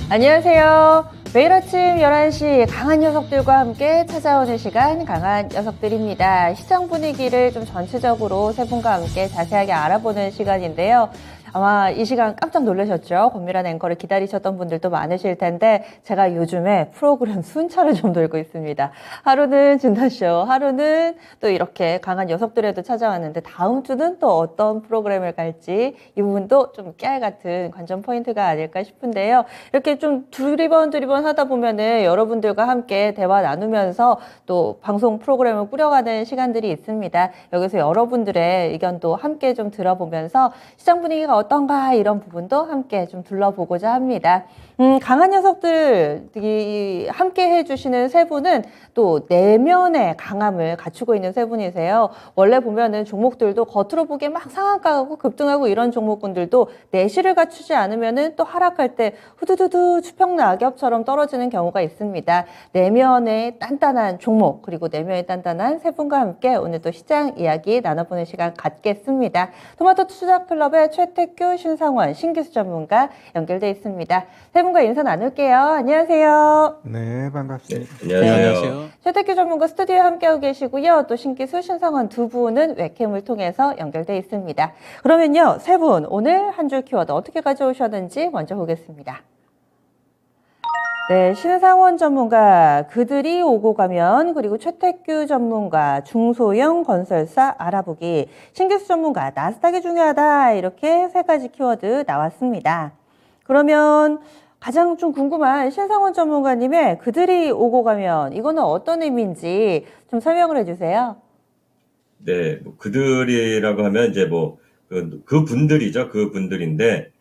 안녕하세요. 매일 아침 11시 강한 녀석들과 함께 찾아오는 시간 강한 녀석들입니다. 시장 분위기를 좀 전체적으로 세 분과 함께 자세하게 알아보는 시간인데요. 아마 이 시간 깜짝 놀라셨죠? 권미란 앵커를 기다리셨던 분들도 많으실 텐데 제가 요즘에 프로그램 순차를 좀 돌고 있습니다. 하루는 진단쇼, 하루는 또 이렇게 강한 녀석들에도 찾아왔는데 다음 주는 또 어떤 프로그램을 갈지 이 부분도 좀 깨알 같은 관전 포인트가 아닐까 싶은데요. 이렇게 좀 두리번 하다 보면은 여러분들과 함께 대화 나누면서 또 방송 프로그램을 꾸려가는 시간들이 있습니다. 여기서 여러분들의 의견도 함께 좀 들어보면서 시장 분위기가 어떤가 이런 부분도 함께 좀 둘러보고자 합니다. 강한 녀석들 함께 해주시는 세 분은 또 내면의 강함을 갖추고 있는 세 분이세요. 원래 보면은 종목들도 겉으로 보기에 막 상한가하고 급등하고 이런 종목군들도 내실을 갖추지 않으면은 또 하락할 때 후두두두 추평 낙엽처럼 떨어지는 경우가 있습니다. 내면의 단단한 종목 그리고 내면의 단단한 세 분과 함께 오늘 또 시장 이야기 나눠보는 시간 갖겠습니다. 토마토 투자클럽의 최태규, 신상원, 신기수 전문가 연결돼 있습니다. 세 분과 인사 나눌게요. 안녕하세요. 네, 반갑습니다. 네, 안녕하세요. 최태규 전문가 스튜디오에 함께하고 계시고요. 또 신기수, 신상원 두 분은 웹캠을 통해서 연결돼 있습니다. 그러면요, 세 분 오늘 한 줄 키워드 어떻게 가져오셨는지 먼저 보겠습니다. 네, 신상원 전문가 그들이 오고 가면, 그리고 최태규 전문가 중소형 건설사 알아보기, 신기수 전문가 나스닥이 중요하다, 이렇게 세 가지 키워드 나왔습니다. 그러면 가장 좀 궁금한 신상원 전문가님의 그들이 오고 가면 이거는 어떤 의미인지 좀 설명을 해주세요. 네, 뭐 그들이라고 하면 이제 뭐 그 분들이죠. 그 분들인데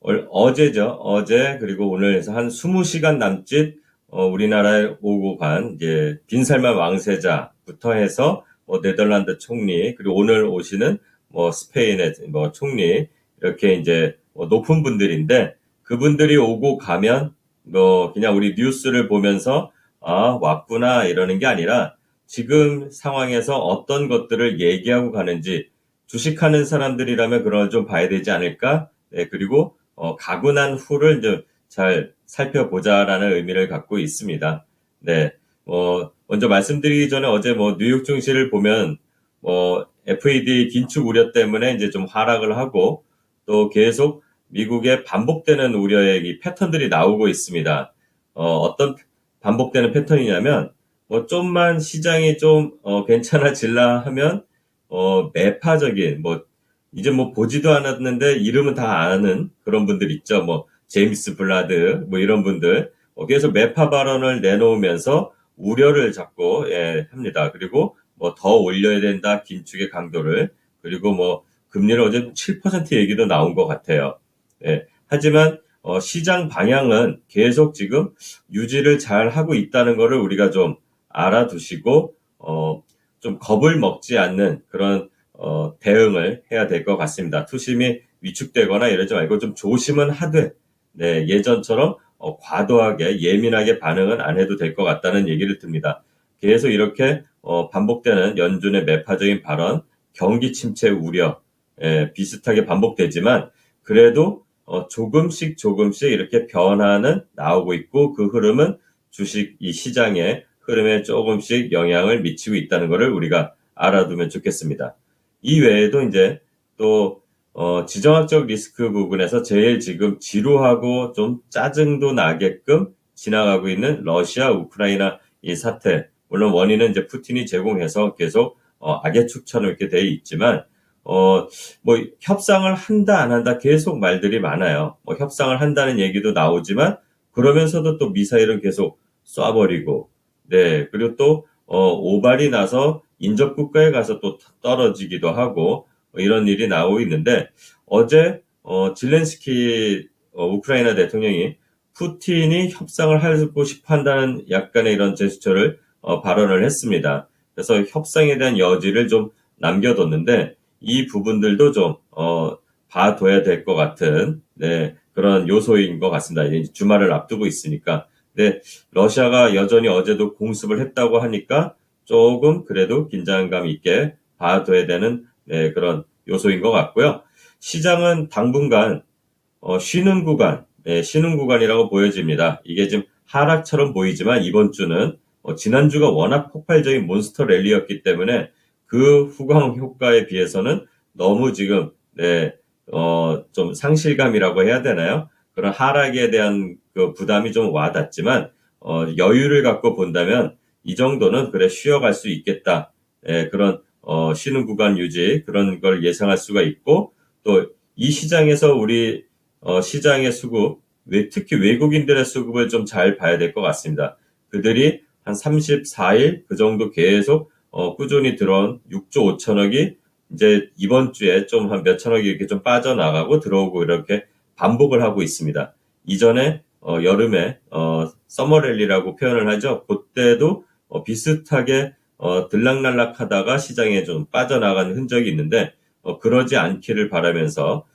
어제죠. 어제 그리고 오늘 해서 한 20시간 남짓 우리나라에 오고 간 이제 빈살만 왕세자부터 해서 뭐 네덜란드 총리 그리고 오늘 오시는 뭐 스페인의 뭐 총리 이렇게 이제 뭐 높은 분들인데 그분들이 오고 가면 뭐 그냥 우리 뉴스를 보면서 아 왔구나 이러는 게 아니라 지금 상황에서 어떤 것들을 얘기하고 가는지 주식하는 사람들이라면 그런 걸 좀 봐야 되지 않을까? 네, 그리고 가고 난 후를 이제 잘 살펴보자라는 의미를 갖고 있습니다. 네, 먼저 말씀드리기 전에 어제 뭐 뉴욕 증시를 보면 FED 긴축 우려 때문에 이제 좀 하락을 하고 또 계속 미국의 반복되는 우려의 이 패턴들이 나오고 있습니다. 어떤 반복되는 패턴이냐면 좀만 시장이 좀 괜찮아질라 하면 매파적인 이제 보지도 않았는데 이름은 다 아는 그런 분들 있죠. 제임스 블라드 이런 분들 계속 매파 발언을 내놓으면서 우려를 자꾸 합니다. 그리고 더 올려야 된다 긴축의 강도를 그리고 금리를 어제 7% 얘기도 나온 것 같아요. 하지만 시장 방향은 계속 지금 유지를 잘 하고 있다는 것을 우리가 좀 알아두시고 좀 겁을 먹지 않는 그런 대응을 해야 될 것 같습니다. 투심이 위축되거나 이러지 말고 좀 조심은 하되 예전처럼 과도하게 예민하게 반응은 안 해도 될 것 같다는 얘기를 듭니다. 계속 이렇게 반복되는 연준의 매파적인 발언, 경기 침체 우려 비슷하게 반복되지만 그래도 조금씩 이렇게 변화는 나오고 있고 그 흐름은 주식 이 시장의 흐름에 조금씩 영향을 미치고 있다는 것을 우리가 알아두면 좋겠습니다. 이 외에도 이제 또 지정학적 리스크 부분에서 제일 지금 지루하고 좀 짜증도 나게끔 지나가고 있는 러시아 우크라이나 이 사태. 물론 원인은 이제 푸틴이 제공해서 계속 악의 축처럼 이렇게 돼 있지만 협상을 한다 안 한다 계속 말들이 많아요. 협상을 한다는 얘기도 나오지만 그러면서도 또 미사일은 계속 쏴버리고 그리고 또 오발이 나서 인접 국가에 가서 또 떨어지기도 하고 이런 일이 나오고 있는데 어제 질렌스키 우크라이나 대통령이 푸틴이 협상을 하고 싶어 한다는 약간의 이런 제스처를 발언을 했습니다. 그래서 협상에 대한 여지를 좀 남겨뒀는데 이 부분들도 좀 봐둬야 될 것 같은 그런 요소인 것 같습니다. 이제 주말을 앞두고 있으니까. 러시아가 여전히 어제도 공습을 했다고 하니까 조금 그래도 긴장감 있게 봐둬야 되는 그런 요소인 것 같고요. 시장은 당분간 쉬는 구간, 신흥 구간이라고 보여집니다. 이게 지금 하락처럼 보이지만 이번 주는 지난주가 워낙 폭발적인 몬스터 랠리였기 때문에 그 후광 효과에 비해서는 너무 지금 좀 상실감이라고 해야 되나요? 그런 하락에 대한 그 부담이 좀 와닿지만 여유를 갖고 본다면 이 정도는 그래 쉬어갈 수 있겠다. 그런 쉬는 구간 유지 그런 걸 예상할 수가 있고 또 이 시장에서 우리 시장의 수급 특히 외국인들의 수급을 좀 잘 봐야 될 것 같습니다. 그들이 한 34일 그 정도 계속 꾸준히 들어온 6조 5천억이 이제 이번 주에 좀 한 몇천억이 이렇게 좀 빠져나가고 들어오고 이렇게 반복을 하고 있습니다. 이전에 여름에 서머랠리라고 표현을 하죠. 그때도 비슷하게 들락날락 하다가 시장에 좀 빠져나간 흔적이 있는데 그러지 않기를 바라면서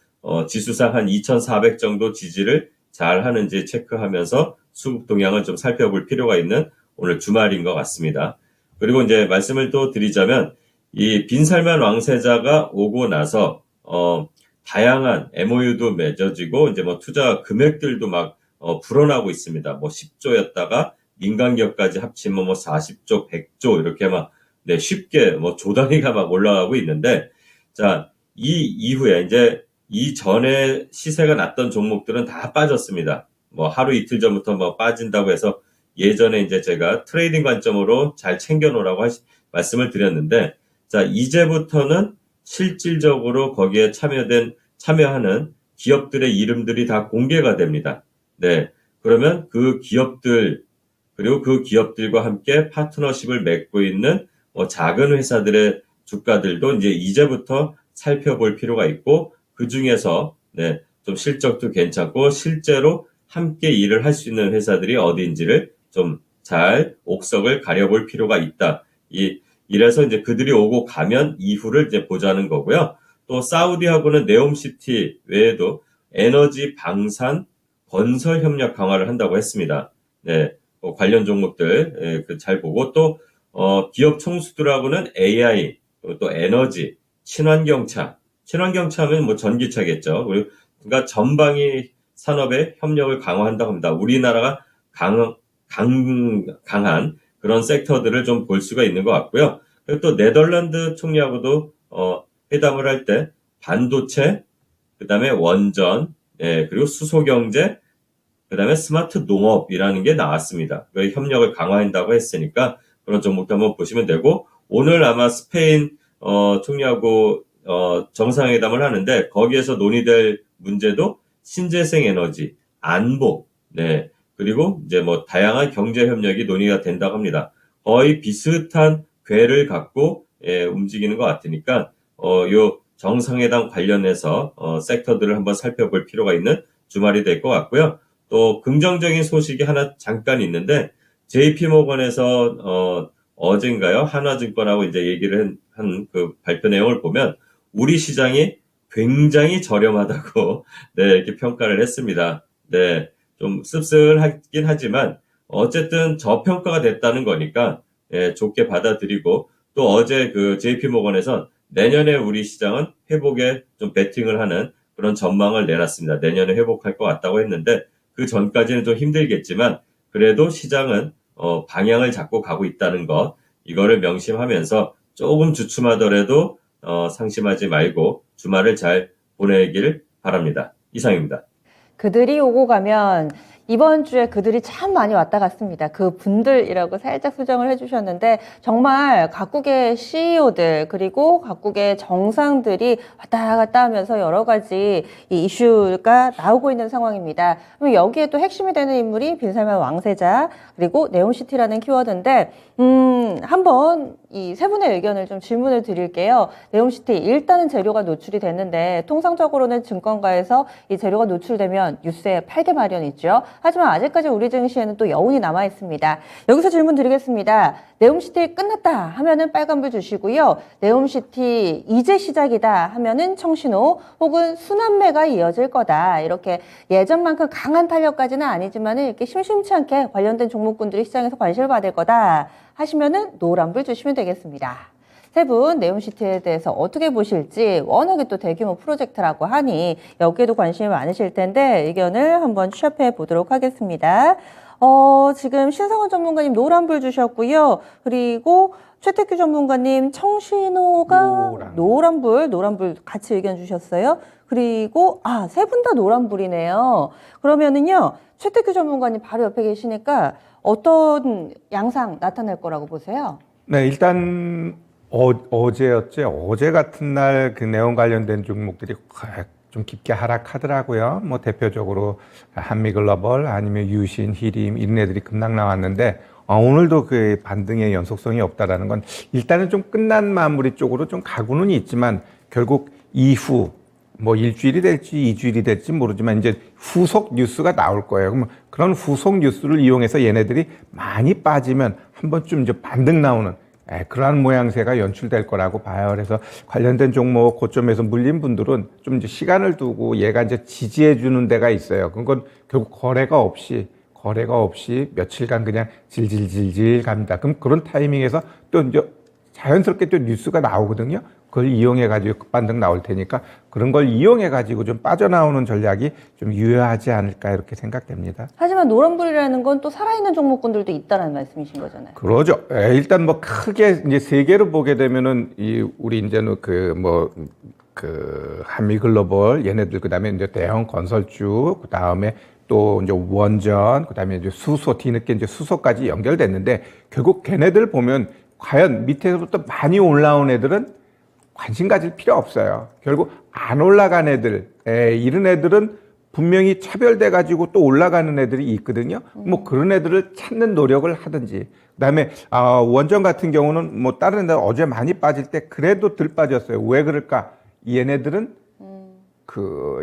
지수상 한 2,400 정도 지지를 잘 하는지 체크하면서 수급 동향을 좀 살펴볼 필요가 있는 오늘 주말인 것 같습니다. 그리고 이제 말씀을 또 드리자면 이 빈살만 왕세자가 오고 나서 다양한 MOU도 맺어지고 이제 뭐 투자 금액들도 막 불어나고 있습니다. 뭐 10조였다가 민간기업까지 합치면 뭐 40조, 100조 이렇게 막 쉽게 뭐 조 단위가 막 올라가고 있는데 자, 이 이후에 이제 이전에 시세가 났던 종목들은 다 빠졌습니다. 뭐 하루 이틀 전부터 뭐 빠진다고 해서 예전에 이제 제가 트레이딩 관점으로 잘 챙겨놓으라고 말씀을 드렸는데 자, 이제부터는 실질적으로 거기에 참여하는 기업들의 이름들이 다 공개가 됩니다. 네. 그러면 그 기업들, 그리고 그 기업들과 함께 파트너십을 맺고 있는 작은 회사들의 주가들도 이제부터 살펴볼 필요가 있고, 그 중에서, 좀 실적도 괜찮고, 실제로 함께 일을 할 수 있는 회사들이 어디인지를 좀 잘 옥석을 가려볼 필요가 있다. 이래서 이제 그들이 오고 가면 이후를 이제 보자는 거고요. 또 사우디하고는 네옴시티 외에도 에너지, 방산, 건설 협력 강화를 한다고 했습니다. 네, 관련 종목들 잘 보고 또 기업 총수들하고는 AI, 또 에너지, 친환경차 하면 뭐 전기차겠죠. 그러니까 전방위 산업의 협력을 강화한다고 합니다. 우리나라가 강한 그런 섹터들을 좀 볼 수가 있는 것 같고요. 그리고 또 네덜란드 총리하고도 회담을 할 때 반도체, 그다음에 원전, 그리고 수소경제, 그다음에 스마트 농업이라는 게 나왔습니다. 그 협력을 강화한다고 했으니까 그런 종목도 한번 보시면 되고 오늘 아마 스페인 총리하고 정상회담을 하는데 거기에서 논의될 문제도 신재생 에너지, 안보, 그리고 이제 뭐 다양한 경제 협력이 논의가 된다고 합니다. 거의 비슷한 궤를 갖고 움직이는 것 같으니까 요 정상회담 관련해서 섹터들을 한번 살펴볼 필요가 있는 주말이 될 것 같고요. 또 긍정적인 소식이 하나 잠깐 있는데 JP모건에서 어젠가요? 한화증권하고 이제 얘기를 한 그 발표 내용을 보면 우리 시장이 굉장히 저렴하다고 이렇게 평가를 했습니다. 좀 씁쓸하긴 하지만 어쨌든 저평가가 됐다는 거니까 좋게 받아들이고 또 어제 그 JP모건에선 내년에 우리 시장은 회복에 좀 베팅을 하는 그런 전망을 내놨습니다. 내년에 회복할 것 같다고 했는데 그 전까지는 좀 힘들겠지만 그래도 시장은 방향을 잡고 가고 있다는 것 이거를 명심하면서 조금 주춤하더라도 상심하지 말고 주말을 잘 보내길 바랍니다. 이상입니다. 그들이 오고 가면 이번 주에 그들이 참 많이 왔다 갔습니다. 그 분들이라고 살짝 수정을 해주셨는데 정말 각국의 CEO들 그리고 각국의 정상들이 왔다 갔다 하면서 여러 가지 이 이슈가 나오고 있는 상황입니다. 그럼 여기에 또 핵심이 되는 인물이 빈살만 왕세자 그리고 네옴시티라는 키워드인데 한번 이 세 분의 의견을 좀 질문을 드릴게요. 네옴시티 일단은 재료가 노출이 됐는데 통상적으로는 증권가에서 이 재료가 노출되면 뉴스에 팔게 마련이죠. 하지만 아직까지 우리 증시에는 또 여운이 남아 있습니다. 여기서 질문 드리겠습니다. 네옴시티 끝났다 하면은 빨간불 주시고요. 네옴시티 이제 시작이다 하면은 청신호 혹은 순환매가 이어질 거다. 이렇게 예전만큼 강한 탄력까지는 아니지만 이렇게 심심치 않게 관련된 종목군들이 시장에서 관심을 받을 거다 하시면은 노란불 주시면 되겠습니다. 세 분 네옴시티에 대해서 어떻게 보실지 워낙에 또 대규모 프로젝트라고 하니 여기에도 관심이 많으실 텐데 의견을 한번 취합해 보도록 하겠습니다. 지금 신상원 전문가님 노란불 주셨고요. 그리고 최태규 전문가님 청신호가 노란불 같이 의견 주셨어요. 그리고 세 분 다 노란불이네요. 그러면은요, 최태규 전문가님 바로 옆에 계시니까 어떤 양상 나타날 거라고 보세요? 네, 일단 어제였죠. 어제 같은 날 그 내용 관련된 종목들이 좀 깊게 하락하더라고요. 뭐 대표적으로 한미글로벌 아니면 유신, 히림 이런 애들이 급락 나왔는데 오늘도 그 반등의 연속성이 없다라는 건 일단은 좀 끝난 마무리 쪽으로 좀 가고는 있지만 결국 이후 뭐 일주일이 될지 이주일이 될지 모르지만 이제 후속 뉴스가 나올 거예요. 그럼 그런 후속 뉴스를 이용해서 얘네들이 많이 빠지면 한 번쯤 이제 반등 나오는 그러한 모양새가 연출될 거라고 봐요. 그래서 관련된 종목 고점에서 물린 분들은 좀 이제 시간을 두고 얘가 이제 지지해 주는 데가 있어요. 그건 결국 거래가 없이 며칠간 그냥 질질질질 갑니다. 그럼 그런 타이밍에서 또 이제 자연스럽게 또 뉴스가 나오거든요. 그걸 이용해가지고 급반등 나올 테니까 그런 걸 이용해가지고 좀 빠져나오는 전략이 좀 유효하지 않을까 이렇게 생각됩니다. 하지만 노란불이라는 건 또 살아있는 종목군들도 있다는 말씀이신 거잖아요. 그러죠. 일단 뭐 크게 이제 세 개로 보게 되면은 우리 이제는 한미글로벌 얘네들 그다음에 이제 대형 건설주 그다음에 또 이제 원전 그다음에 이제 수소 뒤늦게 이제 수소까지 연결됐는데 결국 걔네들 보면 과연 밑에서부터 많이 올라온 애들은 관심 가질 필요 없어요. 결국 안 올라간 애들, 이런 애들은 분명히 차별돼 가지고 또 올라가는 애들이 있거든요. 뭐 그런 애들을 찾는 노력을 하든지. 그다음에 원전 같은 경우는 뭐 다른 애들 어제 많이 빠질 때 그래도 덜 빠졌어요. 왜 그럴까? 얘네들은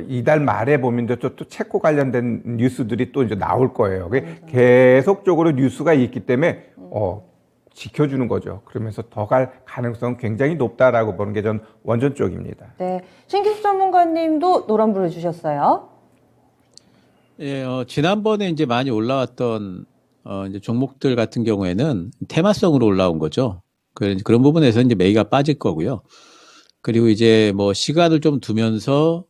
이달 말에 보면 또 체코 관련된 뉴스들이 또 이제 나올 거예요. 계속적으로 뉴스가 있기 때문에 지켜주는 거죠. 그러면서 더 갈 가능성은 굉장히 높다라고 보는 게 전 원전 쪽입니다. 네, 신기수 전문가님도 노란불을 주셨어요. 예, 지난번에 이제 많이 올라왔던 이제 종목들 같은 경우에는 테마성으로 올라온 거죠. 그런 부분에서 이제 매기가 빠질 거고요. 그리고 이제 뭐 시간을 좀 두면서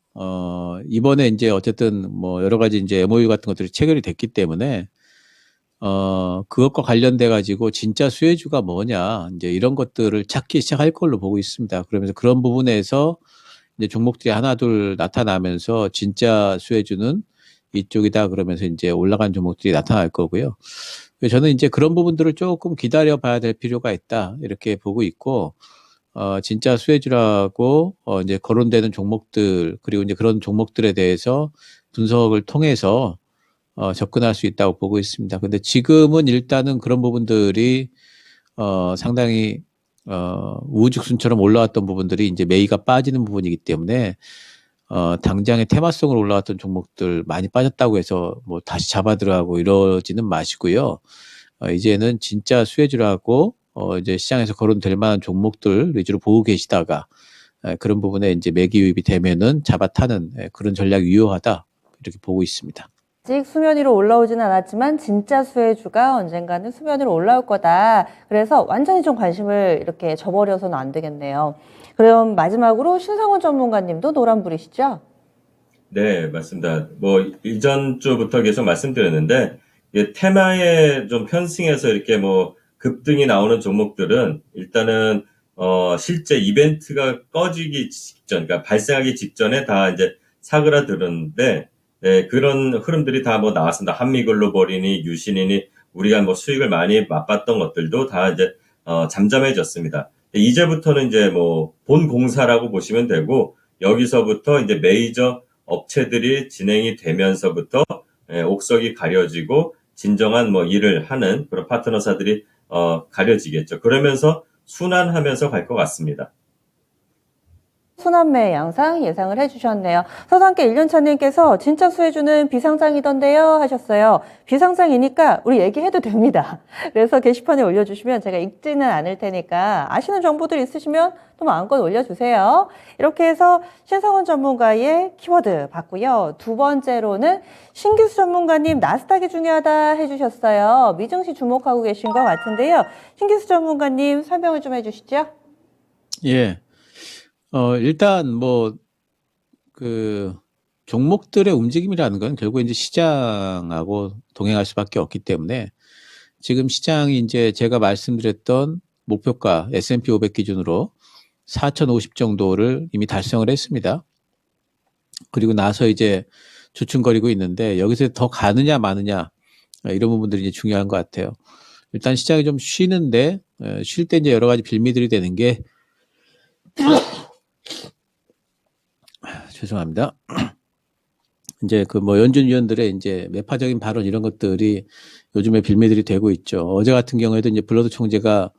이번에 이제 어쨌든 뭐 여러 가지 이제 MOU 같은 것들이 체결이 됐기 때문에 그것과 관련돼 가지고 진짜 수혜주가 뭐냐 이제 이런 것들을 찾기 시작할 걸로 보고 있습니다. 그러면서 그런 부분에서 이제 종목들이 하나둘 나타나면서 진짜 수혜주는 이쪽이다 그러면서 이제 올라간 종목들이 나타날 거고요. 저는 이제 그런 부분들을 조금 기다려 봐야 될 필요가 있다 이렇게 보고 있고 진짜 수혜주라고 이제 거론되는 종목들 그리고 이제 그런 종목들에 대해서 분석을 통해서 접근할 수 있다고 보고 있습니다. 근데 지금은 일단은 그런 부분들이 상당히 우후죽순처럼 올라왔던 부분들이 이제 매기가 빠지는 부분이기 때문에 당장의 테마성으로 올라왔던 종목들 많이 빠졌다고 해서 뭐 다시 잡아 들어가고 이러지는 마시고요. 이제는 진짜 수혜주라고 이제 시장에서 거론될 만한 종목들 위주로 보고 계시다가 그런 부분에 이제 매기 유입이 되면은 잡아타는 그런 전략이 유효하다 이렇게 보고 있습니다. 아직 수면 위로 올라오지는 않았지만 진짜 수혜주가 언젠가는 수면 위로 올라올 거다. 그래서 완전히 좀 관심을 이렇게 저버려서는 안 되겠네요. 그럼 마지막으로 신상원 전문가님도 노란불이시죠? 네, 맞습니다. 뭐 이전 주부터 계속 말씀드렸는데 테마에 좀 편승해서 이렇게 뭐 급등이 나오는 종목들은 일단은 실제 이벤트가 꺼지기 직전, 그러니까 발생하기 직전에 다 이제 사그라드는데 네, 그런 흐름들이 다 뭐 나왔습니다. 한미글로벌이니 유신이니 우리가 뭐 수익을 많이 맛봤던 것들도 다 이제 잠잠해졌습니다. 이제부터는 이제 뭐 본 공사라고 보시면 되고 여기서부터 이제 메이저 업체들이 진행이 되면서부터 옥석이 가려지고 진정한 뭐 일을 하는 그런 파트너사들이 가려지겠죠. 그러면서 순환하면서 갈 것 같습니다. 순환매 양상 예상을 해주셨네요. 서산계 1년차님께서 진짜 수혜주는 비상장이던데요 하셨어요. 비상장이니까 우리 얘기해도 됩니다. 그래서 게시판에 올려주시면 제가 읽지는 않을 테니까 아시는 정보들 있으시면 또 마음껏 올려주세요. 이렇게 해서 신상원 전문가의 키워드 봤고요. 두 번째로는 신기수 전문가님 나스닥이 중요하다 해주셨어요. 미증시 주목하고 계신 것 같은데요. 신기수 전문가님 설명을 좀 해주시죠. 예. 일단 종목들의 움직임이라는 건 결국 이제 시장하고 동행할 수밖에 없기 때문에 지금 시장이 이제 제가 말씀드렸던 목표가 S&P 500 기준으로 4,050 정도를 이미 달성을 했습니다. 그리고 나서 이제 주춤거리고 있는데 여기서 더 가느냐 마느냐 이런 부분들이 이제 중요한 것 같아요. 일단 시장이 좀 쉬는데 쉴 때 이제 여러 가지 빌미들이 되는 게 죄송합니다. 이제 연준 위원들의 이제 매파적인 발언 이런 것들이 요즘에 빌미들이 되고 있죠. 어제 같은 경우에도 이제 블러드 총재가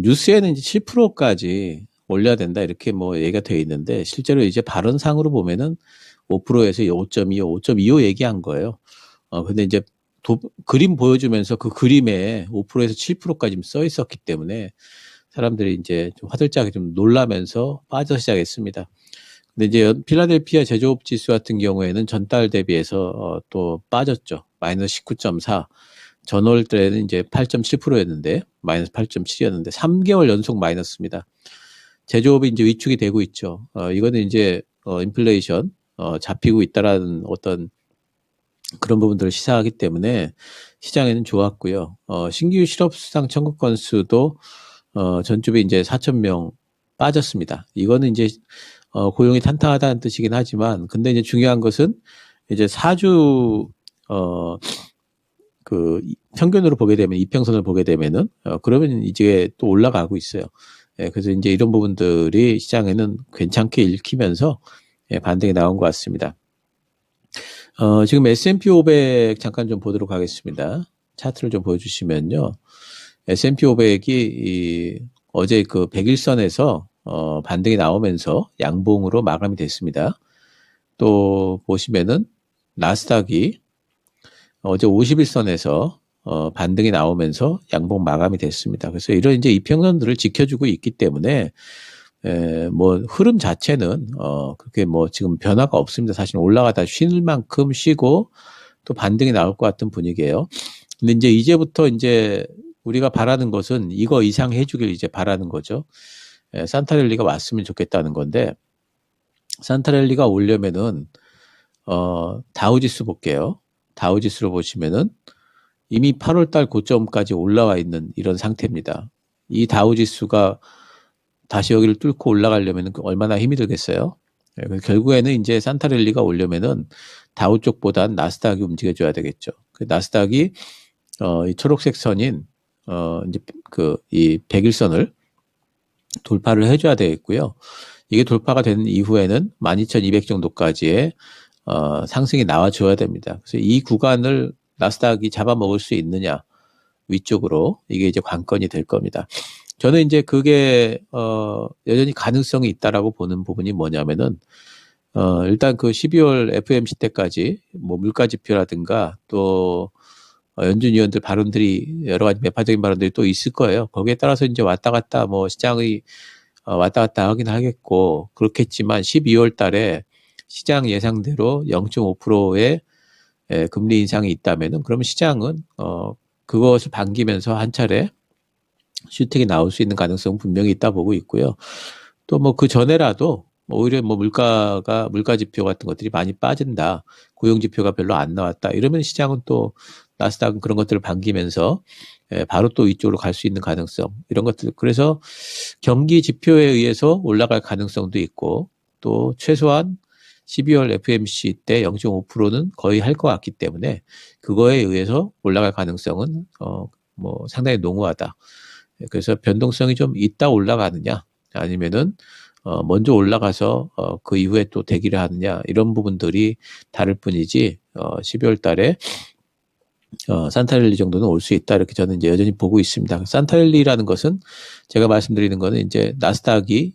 뉴스에는 이제 7%까지 올려야 된다 이렇게 얘기가 되어 있는데 실제로 이제 발언상으로 보면은 5%에서 5.25, 5.25 얘기한 거예요. 근데 이제 그림 보여주면서 그 그림에 5%에서 7%까지 써 있었기 때문에 사람들이 이제 좀 화들짝에 좀 놀라면서 빠져 시작했습니다. 근데 이제 필라델피아 제조업 지수 같은 경우에는 전달 대비해서 또 빠졌죠. 마이너스 19.4. 전월 때는 이제 8.7%였는데 마이너스 8.7이었는데 3개월 연속 마이너스입니다. 제조업이 이제 위축이 되고 있죠. 이거는 이제 인플레이션 잡히고 있다라는 어떤 그런 부분들을 시사하기 때문에 시장에는 좋았고요. 신규 실업 수당 청구 건수도 전주비 이제 4,000명 빠졌습니다. 이거는 이제 고용이 탄탄하다는 뜻이긴 하지만, 근데 이제 중요한 것은 이제 4주 평균으로 보게 되면, 이평선을 보게 되면은 그러면 이제 또 올라가고 있어요. 그래서 이제 이런 부분들이 시장에는 괜찮게 읽히면서 반등이 나온 것 같습니다. 지금 S&P 500 잠깐 좀 보도록 하겠습니다. 차트를 좀 보여주시면요. S&P 500이 어제 그 100일선에서 반등이 나오면서 양봉으로 마감이 됐습니다. 또 보시면은 나스닥이 어제 50일선에서 반등이 나오면서 양봉 마감이 됐습니다. 그래서 이런 이제 이평선들을 지켜주고 있기 때문에 흐름 자체는 그렇게 지금 변화가 없습니다. 사실 올라가다 쉴 만큼 쉬고 또 반등이 나올 것 같은 분위기예요. 근데 이제부터 이제 우리가 바라는 것은 이거 이상 해주길 이제 바라는 거죠. 산타랠리가 왔으면 좋겠다는 건데, 산타랠리가 오려면은 다우지수 볼게요. 다우지수로 보시면은 이미 8월달 고점까지 올라와 있는 이런 상태입니다. 이 다우지수가 다시 여기를 뚫고 올라가려면 얼마나 힘이 들겠어요? 결국에는 이제 산타랠리가 오려면은 다우 쪽보단 나스닥이 움직여줘야 되겠죠. 그 나스닥이 이 초록색 선인 이제 이 100일선을 돌파를 해줘야 되겠고요. 이게 돌파가 되는 이후에는 12,200 정도까지의 상승이 나와줘야 됩니다. 그래서 이 구간을 나스닥이 잡아먹을 수 있느냐, 위쪽으로, 이게 이제 관건이 될 겁니다. 저는 이제 그게 여전히 가능성이 있다라고 보는 부분이 뭐냐면은 일단 그 12월 FOMC 때까지 물가 지표라든가 또 연준 위원들 발언들이 여러 가지 매파적인 발언들이 또 있을 거예요. 거기에 따라서 이제 왔다 갔다 시장의 왔다 갔다 하긴 하겠고, 그렇겠지만 12월 달에 시장 예상대로 0.5%의 금리 인상이 있다면은 그러면 시장은 그것을 반기면서 한 차례 슈팅이 나올 수 있는 가능성은 분명히 있다 보고 있고요. 또 그 전에라도 오히려 물가 지표 같은 것들이 많이 빠진다, 고용 지표가 별로 안 나왔다, 이러면 시장은 또 나스닥은 그런 것들을 반기면서 바로 또 이쪽으로 갈 수 있는 가능성, 이런 것들. 그래서 경기 지표에 의해서 올라갈 가능성도 있고, 또 최소한 12월 FOMC 때 0.5%는 거의 할 것 같기 때문에 그거에 의해서 올라갈 가능성은 상당히 농후하다. 그래서 변동성이 좀 있다 올라가느냐, 아니면은 먼저 올라가서 그 이후에 또 대기를 하느냐, 이런 부분들이 다를 뿐이지 12월 달에 산타랠리 정도는 올 수 있다, 이렇게 저는 이제 여전히 보고 있습니다. 산타랠리라는 것은 제가 말씀드리는 거는 이제 나스닥이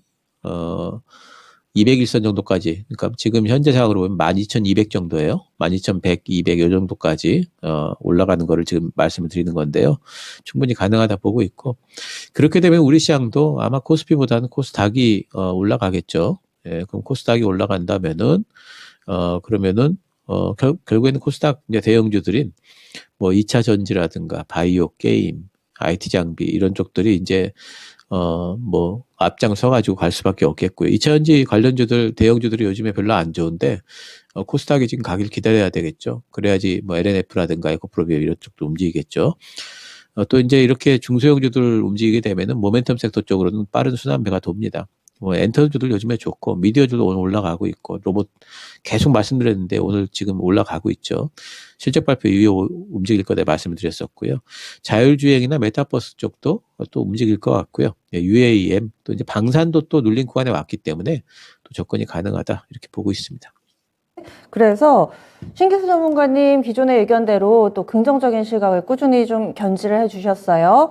200일선 정도까지, 그러니까 지금 현재 상황으로 보면 12,200 정도예요. 12,100, 200 이 정도까지 올라가는 거를 지금 말씀을 드리는 건데요. 충분히 가능하다 보고 있고, 그렇게 되면 우리 시장도 아마 코스피보다는 코스닥이 올라가겠죠. 예, 그럼 코스닥이 올라간다면은 그러면은 결국에는 코스닥 이제 대형주들인 2차 전지라든가 바이오, 게임, IT 장비, 이런 쪽들이 이제 앞장서가지고 갈 수밖에 없겠고요. 2차전지 관련주들, 대형주들이 요즘에 별로 안 좋은데, 코스닥이 지금 가길 기다려야 되겠죠. 그래야지 뭐 LNF라든가 에코프로비아 이런 쪽도 움직이겠죠. 또 이제 이렇게 중소형주들 움직이게 되면은 모멘텀 섹터 쪽으로는 빠른 순환매가 돕니다. 뭐 엔터주들 요즘에 좋고 미디어주도 오늘 올라가고 있고 로봇 계속 말씀드렸는데 오늘 지금 올라가고 있죠. 실적 발표 이후에 움직일 거다 말씀을 드렸었고요. 자율주행이나 메타버스 쪽도 또 움직일 것 같고요. UAM 또 이제 방산도 또 눌린 구간에 왔기 때문에 또 접근이 가능하다 이렇게 보고 있습니다. 그래서 신기수 전문가님 기존의 의견대로 또 긍정적인 시각을 꾸준히 좀 견지를 해주셨어요.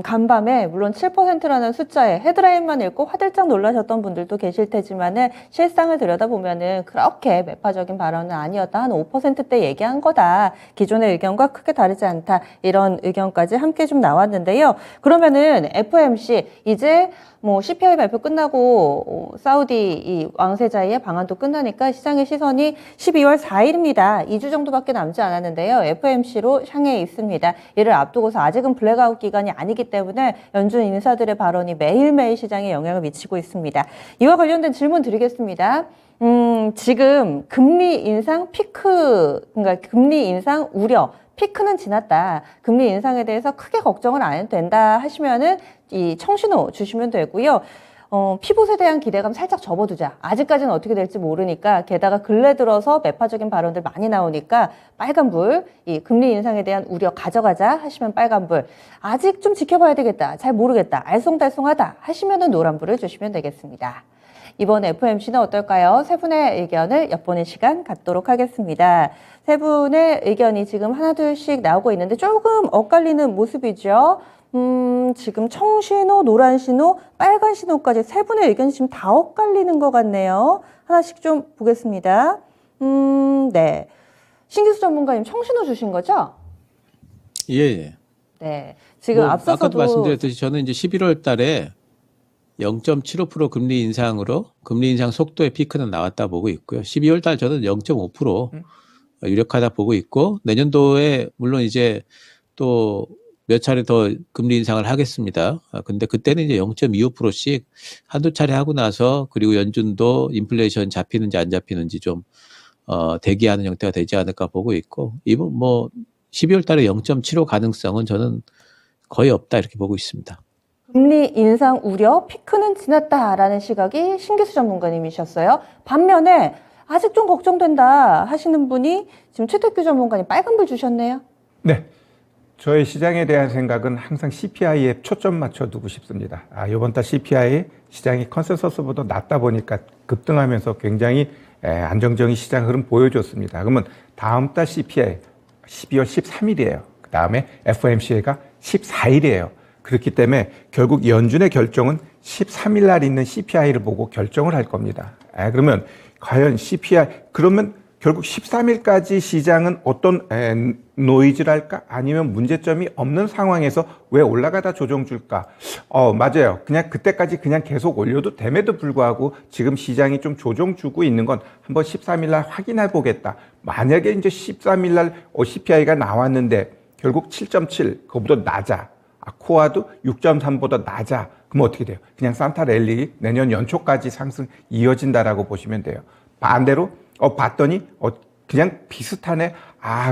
간밤에 물론 7%라는 숫자에 헤드라인만 읽고 화들짝 놀라셨던 분들도 계실 테지만은 실상을 들여다보면은 그렇게 매파적인 발언은 아니었다. 한 5%대 얘기한 거다. 기존의 의견과 크게 다르지 않다. 이런 의견까지 함께 좀 나왔는데요. 그러면은 FOMC 이제 뭐 CPI 발표 끝나고 사우디 이 왕세자의 방한도 끝나니까 시장의 시선이 12월 4일입니다. 2주 정도밖에 남지 않았는데요. FOMC로 향해 있습니다. 이를 앞두고서 아직은 블랙아웃 기간이 아니기 때문에 연준 인사들의 발언이 매일매일 시장에 영향을 미치고 있습니다. 이와 관련된 질문 드리겠습니다. 지금 금리 인상 피크, 그러니까 금리 인상 우려, 피크는 지났다. 금리 인상에 대해서 크게 걱정을 안 해도 된다 하시면은 이 청신호 주시면 되고요. 피봇에 대한 기대감 살짝 접어두자. 아직까지는 어떻게 될지 모르니까 게다가 근래 들어서 매파적인 발언들 많이 나오니까 빨간불, 이 금리 인상에 대한 우려 가져가자 하시면 빨간불. 아직 좀 지켜봐야 되겠다. 잘 모르겠다. 알쏭달쏭하다 하시면은 노란불을 주시면 되겠습니다. 이번 FOMC는 어떨까요? 세 분의 의견을 엿보는 시간 갖도록 하겠습니다. 세 분의 의견이 지금 하나둘씩 나오고 있는데 조금 엇갈리는 모습이죠. 지금 청신호, 노란신호, 빨간신호까지 세 분의 의견이 지금 다 엇갈리는 것 같네요. 하나씩 좀 보겠습니다. 네. 신기수 전문가님 청신호 주신 거죠? 예. 네. 지금 앞서서도 아까도 말씀드렸듯이 저는 이제 11월 달에 0.75% 금리 인상으로 금리 인상 속도의 피크는 나왔다 보고 있고요. 12월 달 저는 0.5% 유력하다 보고 있고 내년도에 물론 이제 또 몇 차례 더 금리 인상을 하겠습니다. 근데 그때는 이제 0.25%씩 한두 차례 하고 나서 그리고 연준도 인플레이션 잡히는지 안 잡히는지 좀 대기하는 형태가 되지 않을까 보고 있고 이번 뭐 12월 달에 0.75 가능성은 저는 거의 없다 이렇게 보고 있습니다. 금리 인상 우려, 피크는 지났다라는 시각이 신기수 전문가님이셨어요. 반면에 아직 좀 걱정된다 하시는 분이 지금 최택규 전문가님 빨간불 주셨네요. 네. 저의 시장에 대한 생각은 항상 CPI에 초점 맞춰 두고 싶습니다. 이번 달 CPI 시장이 컨센서스보다 낮다 보니까 급등하면서 굉장히 안정적인 시장 흐름 보여줬습니다. 그러면 다음 달 CPI 12월 13일이에요. 그 다음에 FOMC가 14일이에요. 그렇기 때문에 결국 연준의 결정은 13일 날 있는 CPI를 보고 결정을 할 겁니다. 그러면 과연 CPI, 그러면 결국 13일까지 시장은 어떤 노이즈랄까? 아니면 문제점이 없는 상황에서 왜 올라가다 조정 줄까? 맞아요. 그냥 그때까지 그냥 계속 올려도 됨에도 불구하고 지금 시장이 좀 조정 주고 있는 건 한번 13일 날 확인해 보겠다. 만약에 이제 13일 날 CPI가 나왔는데 결국 7.7, 그거보다 낮아. 코아도 6.3보다 낮아. 그럼 어떻게 돼요? 그냥 산타 랠리 내년 연초까지 상승 이어진다라고 보시면 돼요. 반대로 봤더니 그냥 비슷하네.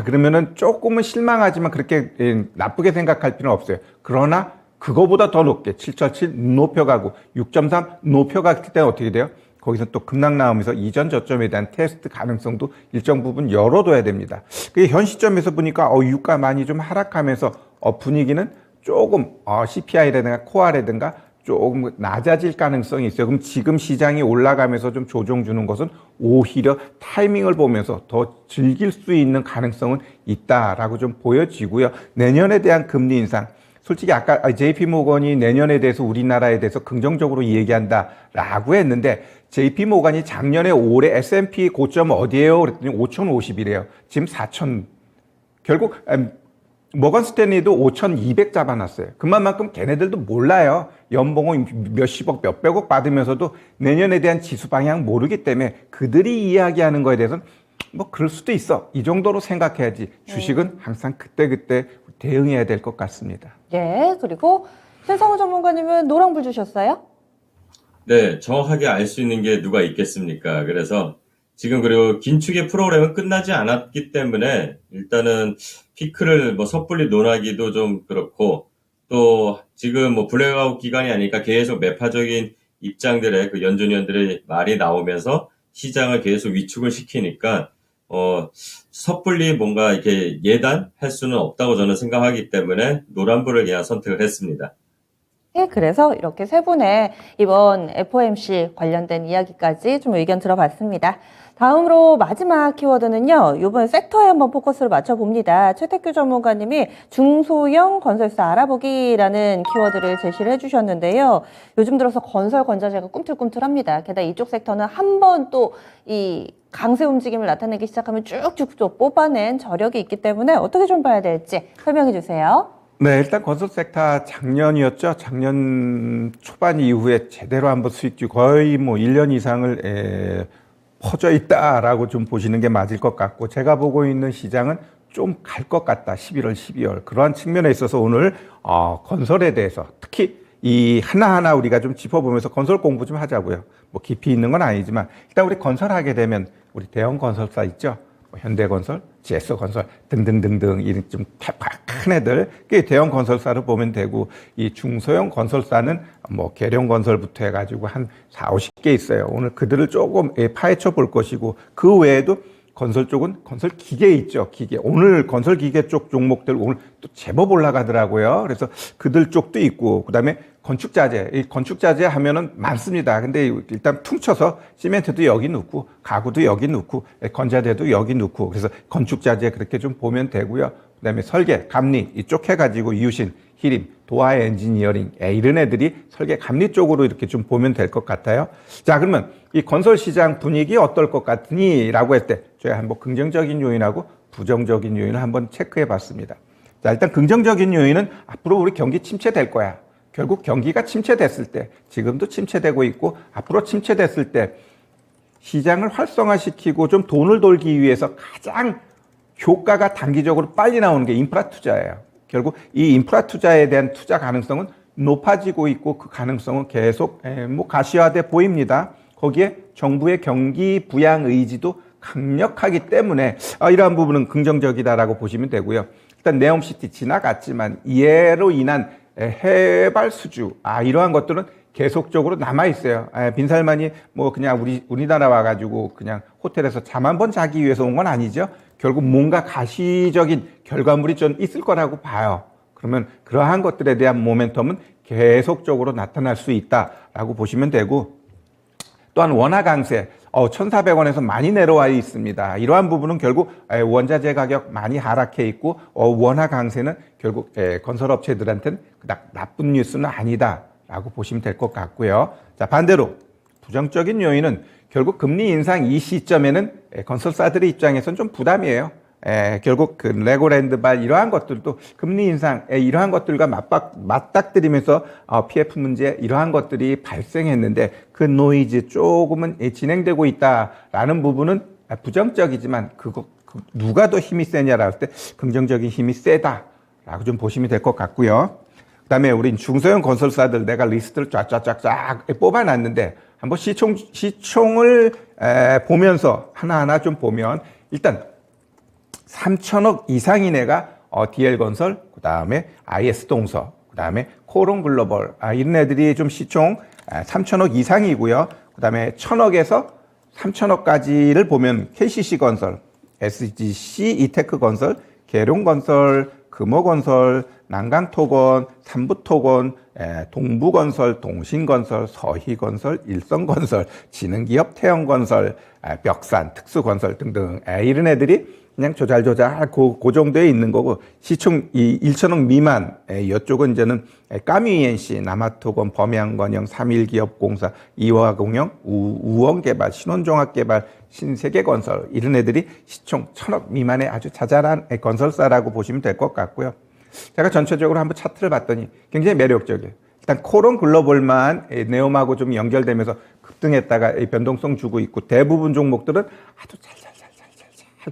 그러면은 조금은 실망하지만 그렇게 나쁘게 생각할 필요는 없어요. 그러나 그거보다 더 높게 7.7 높여가고 6.3 높여갔을 때는 어떻게 돼요? 거기서 또 급락 나오면서 이전 저점에 대한 테스트 가능성도 일정 부분 열어둬야 됩니다. 그게 현 시점에서 보니까 유가 많이 좀 하락하면서 분위기는 조금 CPI라든가 코아라든가 조금 낮아질 가능성이 있어요. 그럼 지금 시장이 올라가면서 좀 조정 주는 것은 오히려 타이밍을 보면서 더 즐길 수 있는 가능성은 있다라고 좀 보여지고요. 내년에 대한 금리 인상. 솔직히 아까 JP모건이 내년에 대해서 우리나라에 대해서 긍정적으로 얘기한다라고 했는데 JP모건이 작년에 올해 S&P 고점 어디예요? 그랬더니 5,050이래요. 지금 4,000. 결국 모건 스탠리도 5,200 잡아놨어요. 그만큼 걔네들도 몰라요. 연봉을 몇십억, 몇백억 받으면서도 내년에 대한 지수 방향 모르기 때문에 그들이 이야기하는 거에 대해서는 뭐 그럴 수도 있어. 이 정도로 생각해야지. 주식은 항상 그때그때 대응해야 될 것 같습니다. 예, 그리고 신성훈 전문가님은 노랑불 주셨어요? 네, 정확하게 알 수 있는 게 누가 있겠습니까? 그래서 지금 그리고 긴축의 프로그램은 끝나지 않았기 때문에 일단은 피크를 뭐 섣불리 논하기도 좀 그렇고 또 지금 뭐 블랙아웃 기간이 아니니까 계속 매파적인 입장들의 그 연준위원들의 말이 나오면서 시장을 계속 위축을 시키니까 섣불리 뭔가 이렇게 예단할 수는 없다고 저는 생각하기 때문에 노란불을 그냥 선택을 했습니다. 네, 그래서 이렇게 세 분의 이번 FOMC 관련된 이야기까지 좀 의견 들어봤습니다. 다음으로 마지막 키워드는요, 이번 섹터에 한번 포커스를 맞춰봅니다. 최태규 전문가님이 중소형 건설사 알아보기라는 키워드를 제시를 해주셨는데요. 요즘 들어서 건설 권자재가 꿈틀꿈틀합니다. 게다가 이쪽 섹터는 한 번 또 이 강세 움직임을 나타내기 시작하면 쭉쭉 또 뽑아낸 저력이 있기 때문에 어떻게 좀 봐야 될지 설명해 주세요. 네, 일단 건설 섹터 작년이었죠. 작년 초반 이후에 제대로 한번 수익주 거의 뭐 1년 이상을 퍼져 있다라고 좀 보시는 게 맞을 것 같고, 제가 보고 있는 시장은 좀 갈 것 같다. 11월, 12월. 그러한 측면에 있어서 오늘 건설에 대해서 특히 이 하나하나 우리가 좀 짚어보면서 건설 공부 좀 하자고요. 뭐 깊이 있는 건 아니지만 일단 우리 건설하게 되면 우리 대형 건설사 있죠. 뭐 현대건설, GS건설 등등등등 이런 좀 큰 애들, 그 대형 건설사를 보면 되고, 이 중소형 건설사는 뭐 계룡건설부터 해가지고 한 4, 50개 있어요. 오늘 그들을 조금 파헤쳐 볼 것이고, 그 외에도 건설 쪽은 건설 기계 있죠. 기계. 오늘 건설 기계 쪽 종목들 오늘 또 제법 올라가더라고요. 그래서 그들 쪽도 있고, 그다음에 건축자재. 이 건축자재 하면은 많습니다. 근데 일단 퉁쳐서 시멘트도 여기 넣고, 가구도 여기 넣고, 건자재도 여기 넣고, 그래서 건축자재 그렇게 좀 보면 되고요. 그다음에 설계, 감리 이쪽 해가지고 유신, 히림, 도하 엔지니어링 이런 애들이 설계 감리 쪽으로 이렇게 좀 보면 될 것 같아요. 자, 그러면 이 건설 시장 분위기 어떨 것 같으니라고 할 때 저희가 한번 긍정적인 요인하고 부정적인 요인을 한번 체크해 봤습니다. 자, 일단 긍정적인 요인은 앞으로 우리 경기 침체될 거야. 결국 경기가 침체됐을 때, 지금도 침체되고 있고 앞으로 침체됐을 때 시장을 활성화시키고 좀 돈을 돌기 위해서 가장 효과가 단기적으로 빨리 나오는 게 인프라 투자예요. 결국 이 인프라 투자에 대한 투자 가능성은 높아지고 있고, 그 가능성은 계속 뭐 가시화돼 보입니다. 거기에 정부의 경기 부양 의지도 강력하기 때문에 이러한 부분은 긍정적이다라고 보시면 되고요. 일단 네옴시티 지나갔지만 이해로 인한 해발 수주 이러한 것들은 계속적으로 남아 있어요. 빈살만이 뭐 그냥 우리나라 와가지고 그냥 호텔에서 잠 한 번 자기 위해서 온 건 아니죠. 결국 뭔가 가시적인 결과물이 좀 있을 거라고 봐요. 그러면 그러한 것들에 대한 모멘텀은 계속적으로 나타날 수 있다라고 보시면 되고, 또한 원화 강세 1,400원에서 많이 내려와 있습니다. 이러한 부분은 결국 원자재 가격 많이 하락해 있고, 원화 강세는 결국 건설업체들한테는 그닥 나쁜 뉴스는 아니다라고 보시면 될 것 같고요. 자, 반대로 부정적인 요인은 결국 금리 인상 이 시점에는 건설사들의 입장에서는 좀 부담이에요. 결국 그 레고랜드발 이러한 것들도 금리 인상 이러한 것들과 맞닥뜨리면서 PF 문제 이러한 것들이 발생했는데, 그 노이즈 조금은 진행되고 있다라는 부분은 부정적이지만 누가 더 힘이 세냐라고 할 때 긍정적인 힘이 세다라고 좀 보시면 될 것 같고요. 그다음에 우린 중소형 건설사들 내가 리스트를 쫙쫙쫙쫙 뽑아놨는데 한번 시총을 보면서 하나하나 좀 보면, 일단 3천억 이상인 애가 DL건설, 그 다음에 IS동서, 그 다음에 코론글로벌 이런 애들이 좀 시총 3천억 이상이고요. 그 다음에 1,000억에서 3천억까지를 보면 KCC건설, SGC, 이테크건설, 계룡건설, 금호건설, 난강토건, 삼부토건, 동부건설, 동신건설, 서희건설, 일성건설, 지능기업 태영건설, 벽산, 특수건설 등등 이런 애들이 그냥 조잘조잘 그 정도에 있는 거고, 시총 1천억 미만 이쪽은 이제는 까미ENC, 남아토건, 범양건영, 삼일기업공사, 이화공영, 우원개발, 신혼종합개발, 신세계건설 이런 애들이 시총 1,000억 미만의 아주 자잘한 건설사라고 보시면 될 것 같고요. 제가 전체적으로 한번 차트를 봤더니 굉장히 매력적이에요. 일단 코론 글로벌만 네옴하고 좀 연결되면서 급등했다가 변동성 주고 있고, 대부분 종목들은 아주 잘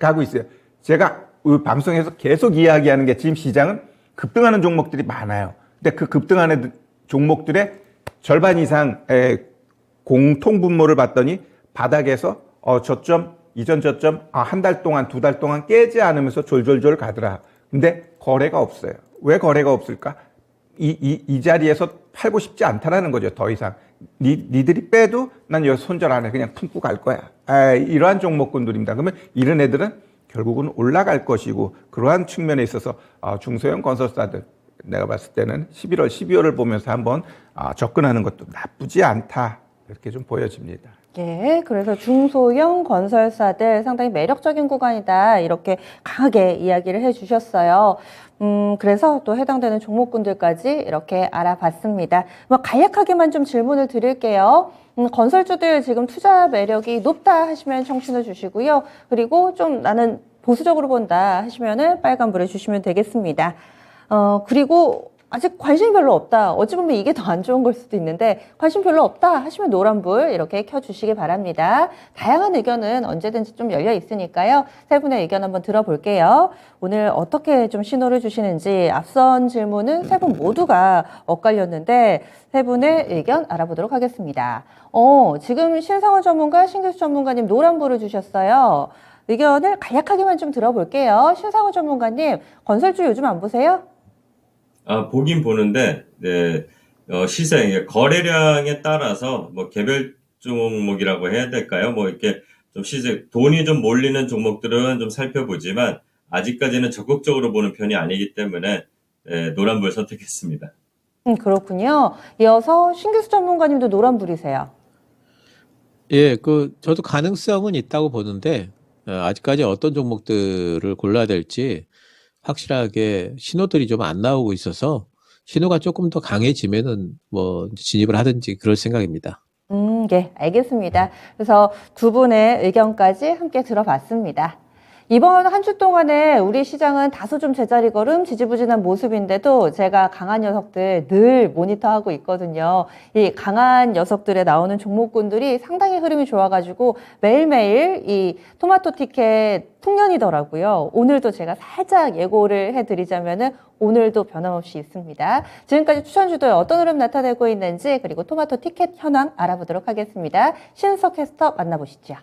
가고 있어요. 제가 방송에서 계속 이야기하는 게 지금 시장은 급등하는 종목들이 많아요. 근데 그 급등하는 종목들의 절반 이상의 공통 분모를 봤더니 바닥에서 저점, 이전 저점 한 달 동안, 두 달 동안 깨지 않으면서 졸졸졸 가더라. 근데 거래가 없어요. 왜 거래가 없을까? 이 자리에서 팔고 싶지 않다라는 거죠. 더 이상. 니들이 빼도 난 여기 손절 안 해. 그냥 품고 갈 거야. 이러한 종목군들입니다. 그러면 이런 애들은 결국은 올라갈 것이고, 그러한 측면에 있어서 중소형 건설사들, 내가 봤을 때는 11월, 12월을 보면서 한번 접근하는 것도 나쁘지 않다. 이렇게 좀 보여집니다. 예, 그래서 중소형 건설사들 상당히 매력적인 구간이다. 이렇게 강하게 이야기를 해주셨어요. 그래서 또 해당되는 종목군들까지 이렇게 알아봤습니다. 간략하게만 좀 질문을 드릴게요. 건설주들 지금 투자 매력이 높다 하시면 청신을 주시고요. 그리고 좀 나는 보수적으로 본다 하시면은 빨간불을 주시면 되겠습니다. 그리고 아직 관심이 별로 없다. 어찌 보면 이게 더 안 좋은 걸 수도 있는데 관심 별로 없다 하시면 노란불 이렇게 켜주시기 바랍니다. 다양한 의견은 언제든지 좀 열려 있으니까요. 세 분의 의견 한번 들어볼게요. 오늘 어떻게 좀 신호를 주시는지 앞선 질문은 세 분 모두가 엇갈렸는데 세 분의 의견 알아보도록 하겠습니다. 지금 신상원 전문가, 신규수 전문가님 노란불을 주셨어요. 의견을 간략하게만 좀 들어볼게요. 신상원 전문가님, 건설주 요즘 안 보세요? 보긴 보는데, 네, 시세, 거래량에 따라서, 개별 종목이라고 해야 될까요? 이렇게 좀 돈이 좀 몰리는 종목들은 좀 살펴보지만, 아직까지는 적극적으로 보는 편이 아니기 때문에, 네, 노란불 선택했습니다. 그렇군요. 이어서 신규수 전문가님도 노란불이세요. 예, 저도 가능성은 있다고 보는데, 아직까지 어떤 종목들을 골라야 될지 확실하게 신호들이 좀 안 나오고 있어서 신호가 조금 더 강해지면은 진입을 하든지 그럴 생각입니다. 예, 알겠습니다. 그래서 두 분의 의견까지 함께 들어봤습니다. 이번 한 주 동안에 우리 시장은 다소 좀 제자리 걸음 지지부진한 모습인데도 제가 강한 녀석들 늘 모니터하고 있거든요. 이 강한 녀석들에 나오는 종목군들이 상당히 흐름이 좋아가지고 매일매일 이 토마토 티켓 풍년이더라고요. 오늘도 제가 살짝 예고를 해드리자면은 오늘도 변함없이 있습니다. 지금까지 추천주도에 어떤 흐름 나타내고 있는지 그리고 토마토 티켓 현황 알아보도록 하겠습니다. 신석 캐스터 만나보시죠.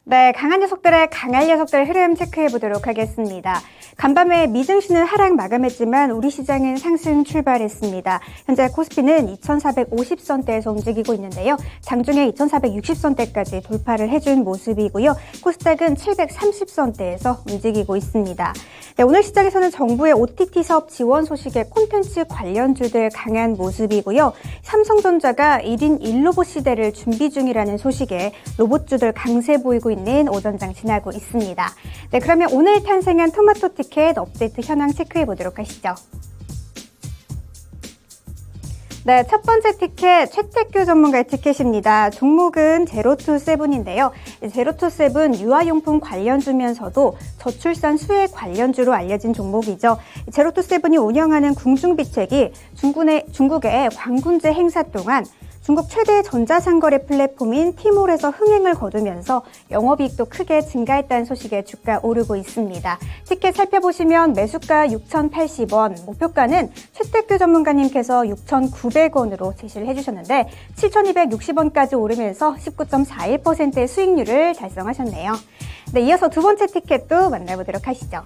네, 강한 녀석들의 강할 녀석들의 흐름 체크해 보도록 하겠습니다. 간밤에 미증시는 하락 마감했지만 우리 시장은 상승 출발했습니다. 현재 코스피는 2450선대에서 움직이고 있는데요. 장중에 2460선대까지 돌파를 해준 모습이고요. 코스닥은 730선대에서 움직이고 있습니다. 네, 오늘 시장에서는 정부의 OTT 사업 지원 소식에 콘텐츠 관련주들 강한 모습이고요. 삼성전자가 1인 1로봇 시대를 준비 중이라는 소식에 로봇주들 강세 보이고 있는 오전장 지나고 있습니다. 네, 그러면 오늘 탄생한 토마토 티켓 업데이트 현황 체크해 보도록 하시죠. 네, 첫 번째 티켓 최태규 전문가의 티켓입니다. 종목은 제로투세븐인데요. 제로투세븐 유아용품 관련주면서도 저출산 수혜 관련주로 알려진 종목이죠. 제로투세븐이 운영하는 궁중비책이 중국의 광군제 행사 동안 중국 최대 전자상거래 플랫폼인 티몰에서 흥행을 거두면서 영업이익도 크게 증가했다는 소식에 주가 오르고 있습니다. 티켓 살펴보시면 매수가 6,080원, 목표가는 최태규 전문가님께서 6,900원으로 제시를 해주셨는데 7,260원까지 오르면서 19.41%의 수익률을 달성하셨네요. 네, 이어서 두 번째 티켓도 만나보도록 하시죠.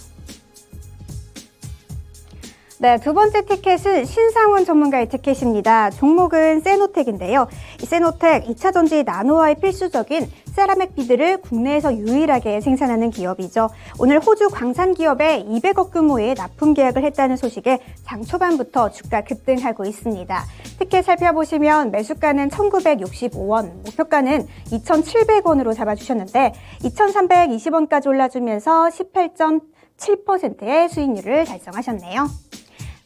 네, 두 번째 티켓은 신상원 전문가의 티켓입니다. 종목은 세노텍인데요. 이 세노텍 2차전지 나노화에 필수적인 세라믹 비드를 국내에서 유일하게 생산하는 기업이죠. 오늘 호주 광산 기업에 200억 규모의 납품 계약을 했다는 소식에 장 초반부터 주가 급등하고 있습니다. 티켓 살펴보시면 매수가는 1,965원, 목표가는 2,700원으로 잡아주셨는데 2,320원까지 올라주면서 18.7%의 수익률을 달성하셨네요.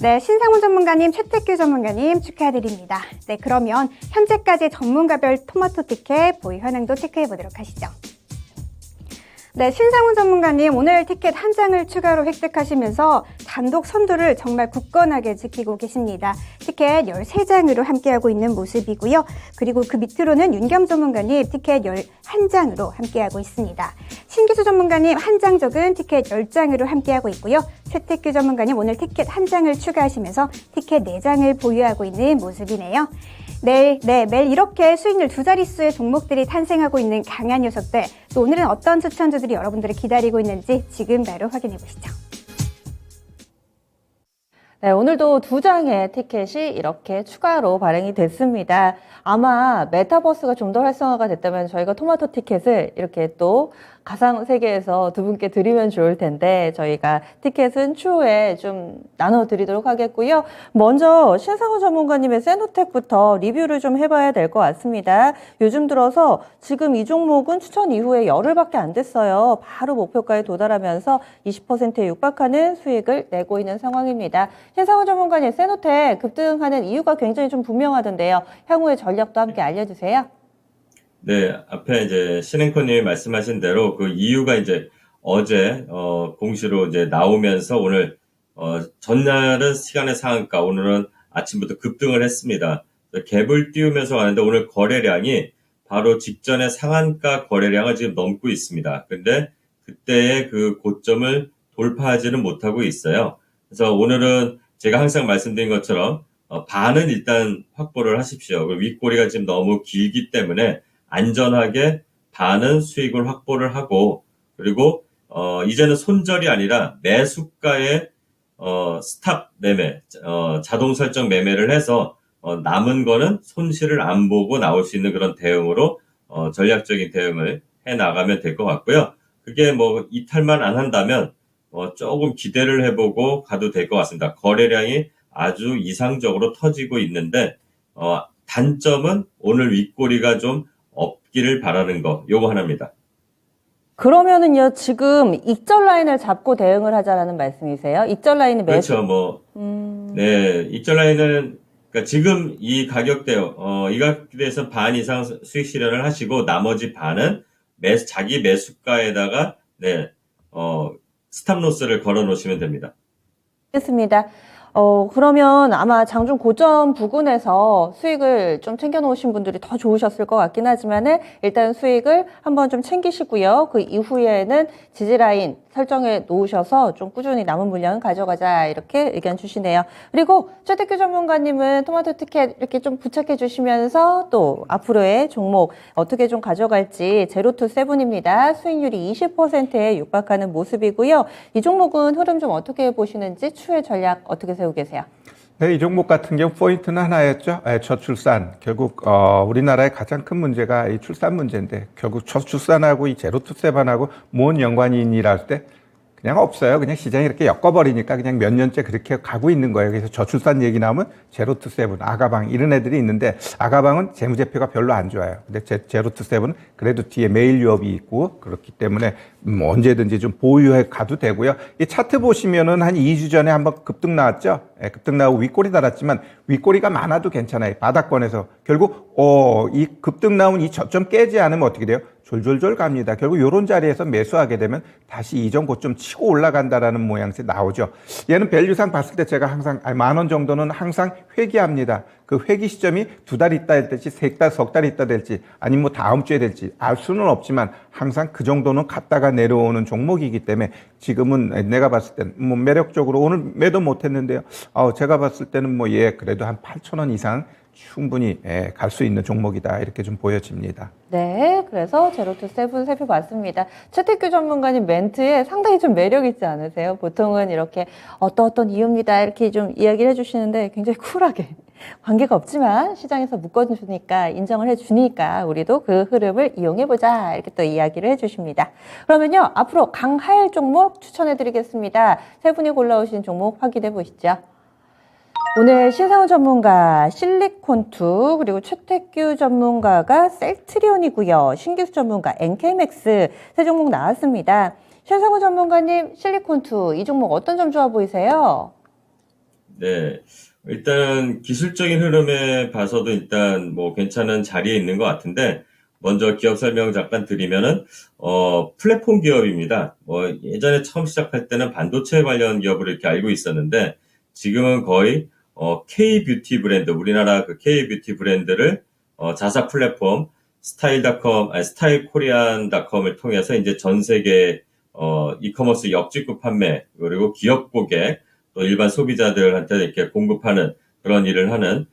네, 신상훈 전문가님, 최태규 전문가님 축하드립니다. 네, 그러면 현재까지 전문가별 토마토 티켓 보유 현황도 체크해 보도록 하시죠. 네, 신상훈 전문가님 오늘 티켓 한 장을 추가로 획득하시면서 단독 선두를 정말 굳건하게 지키고 계십니다. 티켓 13장으로 함께하고 있는 모습이고요. 그리고 그 밑으로는 윤겸 전문가님 티켓 11장으로 함께하고 있습니다. 신기수 전문가님 한 장 적은 티켓 10장으로 함께하고 있고요. 최태규 전문가님 오늘 티켓 한 장을 추가하시면서 티켓 4장을 보유하고 있는 모습이네요. 매일 이렇게 수익률 2자릿수의 종목들이 탄생하고 있는 강한 녀석들, 또 오늘은 어떤 추천주들이 여러분들을 기다리고 있는지 지금 바로 확인해 보시죠. 네, 오늘도 2장의 티켓이 이렇게 추가로 발행이 됐습니다. 아마 메타버스가 좀 더 활성화가 됐다면 저희가 토마토 티켓을 이렇게 또 가상 세계에서 두 분께 드리면 좋을 텐데 저희가 티켓은 추후에 좀 나눠드리도록 하겠고요. 먼저 신상훈 전문가님의 세노텍부터 리뷰를 좀 해봐야 될 것 같습니다. 요즘 들어서 지금 이 종목은 추천 이후에 열흘밖에 안 됐어요. 바로 목표가에 도달하면서 20%에 육박하는 수익을 내고 있는 상황입니다. 신상훈 전문가님, 세노텍 급등하는 이유가 굉장히 좀 분명하던데요. 향후의 전략도 함께 알려주세요. 네, 앞에 이제 신앵커님이 말씀하신 대로 그 이유가 이제 어제 공시로 이제 나오면서 오늘 전날은 시간의 상한가, 오늘은 아침부터 급등을 했습니다. 갭을 띄우면서 가는데 오늘 거래량이 바로 직전의 상한가 거래량을 지금 넘고 있습니다. 근데 그때의 그 고점을 돌파하지는 못하고 있어요. 그래서 오늘은 제가 항상 말씀드린 것처럼 반은 일단 확보를 하십시오. 윗꼬리가 지금 너무 길기 때문에 안전하게 반은 수익을 확보를 하고, 그리고 이제는 손절이 아니라 매수가의 스탑 매매, 자동 설정 매매를 해서 남은 거는 손실을 안 보고 나올 수 있는 그런 대응으로 전략적인 대응을 해 나가면 될 것 같고요. 그게 뭐 이탈만 안 한다면 조금 기대를 해보고 가도 될 것 같습니다. 거래량이 아주 이상적으로 터지고 있는데 단점은 오늘 윗꼬리가 좀 없기를 바라는 거, 요거 하나입니다. 그러면은요, 지금 익절 라인을 잡고 대응을 하자라는 말씀이세요? 익절 라인이 매수. 그렇죠. 네, 익절 라인은, 그러니까 지금 이 가격대, 이 가격대에서 반 이상 수익 실현을 하시고, 나머지 반은 자기 매수가에다가, 스탑로스를 걸어 놓으시면 됩니다. 알겠습니다. 그러면 아마 장중 고점 부근에서 수익을 좀 챙겨 놓으신 분들이 더 좋으셨을 것 같긴 하지만은 일단 수익을 한번 좀 챙기시고요. 그 이후에는 지지라인 설정해 놓으셔서 좀 꾸준히 남은 물량 가져가자 이렇게 의견 주시네요. 그리고 최태규 전문가님은 토마토 티켓 이렇게 좀 부착해 주시면서 또 앞으로의 종목 어떻게 좀 가져갈지 제로투 세븐입니다. 수익률이 20%에 육박하는 모습이고요. 이 종목은 흐름 좀 어떻게 보시는지 추후의 전략 어떻게 세우고 계세요? 네, 이 종목 같은 경우 포인트는 하나였죠. 저출산. 결국 우리나라의 가장 큰 문제가 이 출산 문제인데 결국 저출산하고 이 제로투세븐하고 뭔 연관이 있니라 할 때 그냥 없어요. 그냥 시장이 이렇게 엮어버리니까 그냥 몇 년째 그렇게 가고 있는 거예요. 그래서 저출산 얘기 나오면 제로투세븐, 아가방 이런 애들이 있는데 아가방은 재무제표가 별로 안 좋아요. 근데 제로투세븐은 그래도 뒤에 메일 유업이 있고 그렇기 때문에 언제든지 좀 보유해 가도 되고요. 이 차트 보시면은 한 2주 전에 한번 급등 나왔죠. 급등 나오고 윗꼬리 달았지만 윗꼬리가 많아도 괜찮아요. 바닥권에서 결국 이 급등 나온 이 저점 깨지 않으면 어떻게 돼요? 졸졸졸 갑니다. 결국 이런 자리에서 매수하게 되면 다시 이전 고점 치고 올라간다라는 모양새 나오죠. 얘는 밸류상 봤을 때 제가 항상 10,000원 정도는 항상 회귀합니다. 그 회귀 시점이 2달 있다 될지, 3달, 석 달 있다 될지, 아니면 뭐 다음 주에 될지 알 수는 없지만 항상 그 정도는 갔다가 내려오는 종목이기 때문에 지금은 내가 봤을 때는 뭐 매력적으로 오늘 매도 못 했는데요. 제가 봤을 때는 뭐 그래도 한 8,000원 이상 충분히 갈 수 있는 종목이다 이렇게 좀 보여집니다. 네, 그래서 제로투 세븐 살펴봤습니다. 최태규 전문가님 멘트에 상당히 좀 매력 있지 않으세요? 보통은 이렇게 어떤 이유입니다 이렇게 좀 이야기를 해주시는데 굉장히 쿨하게 관계가 없지만 시장에서 묶어주니까 인정을 해주니까 우리도 그 흐름을 이용해보자 이렇게 또 이야기를 해주십니다. 그러면요, 앞으로 강할 종목 추천해드리겠습니다. 세 분이 골라오신 종목 확인해 보시죠. 오늘 신상훈 전문가 실리콘2 그리고 최태규 전문가가 셀트리온이고요. 신기수 전문가 NK맥스 세 종목 나왔습니다. 신상훈 전문가님 실리콘2 이 종목 어떤 점 좋아 보이세요? 네, 일단 기술적인 흐름에 봐서도 일단 뭐 괜찮은 자리에 있는 것 같은데 먼저 기업 설명 잠깐 드리면은, 플랫폼 기업입니다. 예전에 처음 시작할 때는 반도체 관련 기업으로 이렇게 알고 있었는데, 지금은 거의, K-뷰티 브랜드, 우리나라 그 K-뷰티 브랜드를, 자사 플랫폼, 스타일코리안닷컴을 통해서 이제 전 세계, 이커머스 역직구 판매, 그리고 기업 고객, 또 일반 소비자들한테 이렇게 공급하는 그런 일을 하는,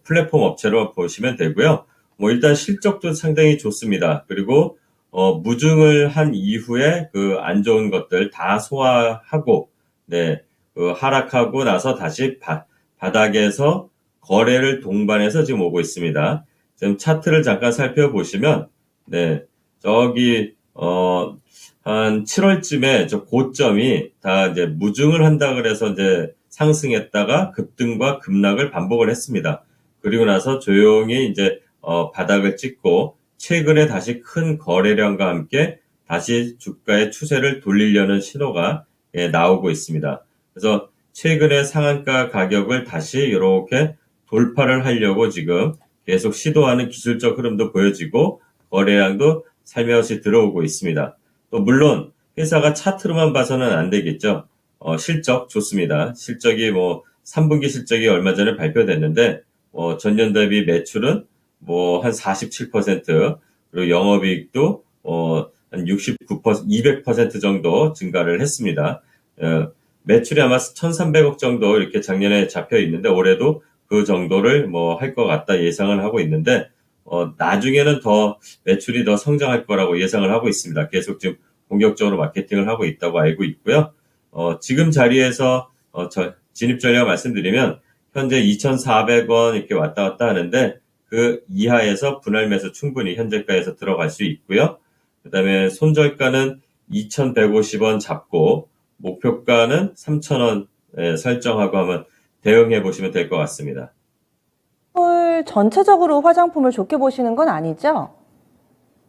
플랫폼 업체로 보시면 되고요. 일단 실적도 상당히 좋습니다. 그리고, 무증을 한 이후에 그 안 좋은 것들 다 소화하고, 네, 그 하락하고 나서 다시 바닥에서 거래를 동반해서 지금 오고 있습니다. 지금 차트를 잠깐 살펴보시면, 네, 저기, 한 7월쯤에 저 고점이 다 이제 무증을 한다 그래서 이제 상승했다가 급등과 급락을 반복을 했습니다. 그리고 나서 조용히 이제 바닥을 찍고 최근에 다시 큰 거래량과 함께 다시 주가의 추세를 돌리려는 신호가 나오고 있습니다. 그래서 최근에 상한가 가격을 다시 이렇게 돌파를 하려고 지금 계속 시도하는 기술적 흐름도 보여지고 거래량도 살며시 들어오고 있습니다. 또 물론 회사가 차트로만 봐서는 안 되겠죠. 실적 좋습니다. 실적이 3분기 실적이 얼마 전에 발표됐는데 전년 대비 매출은 한 47%, 그리고 영업이익도 한 69%, 200% 정도 증가를 했습니다. 매출이 아마 1,300억 정도 이렇게 작년에 잡혀 있는데 올해도 그 정도를 할 것 같다 예상을 하고 있는데 나중에는 더 매출이 더 성장할 거라고 예상을 하고 있습니다. 계속 지금 공격적으로 마케팅을 하고 있다고 알고 있고요. 지금 자리에서 진입 전략 말씀드리면 현재 2,400원 이렇게 왔다 갔다 하는데 그 이하에서 분할 매수 충분히 현재가에서 들어갈 수 있고요. 그다음에 손절가는 2,150원 잡고 목표가는 3,000원 설정하고 한번 대응해 보시면 될 것 같습니다. 전체적으로 화장품을 좋게 보시는 건 아니죠?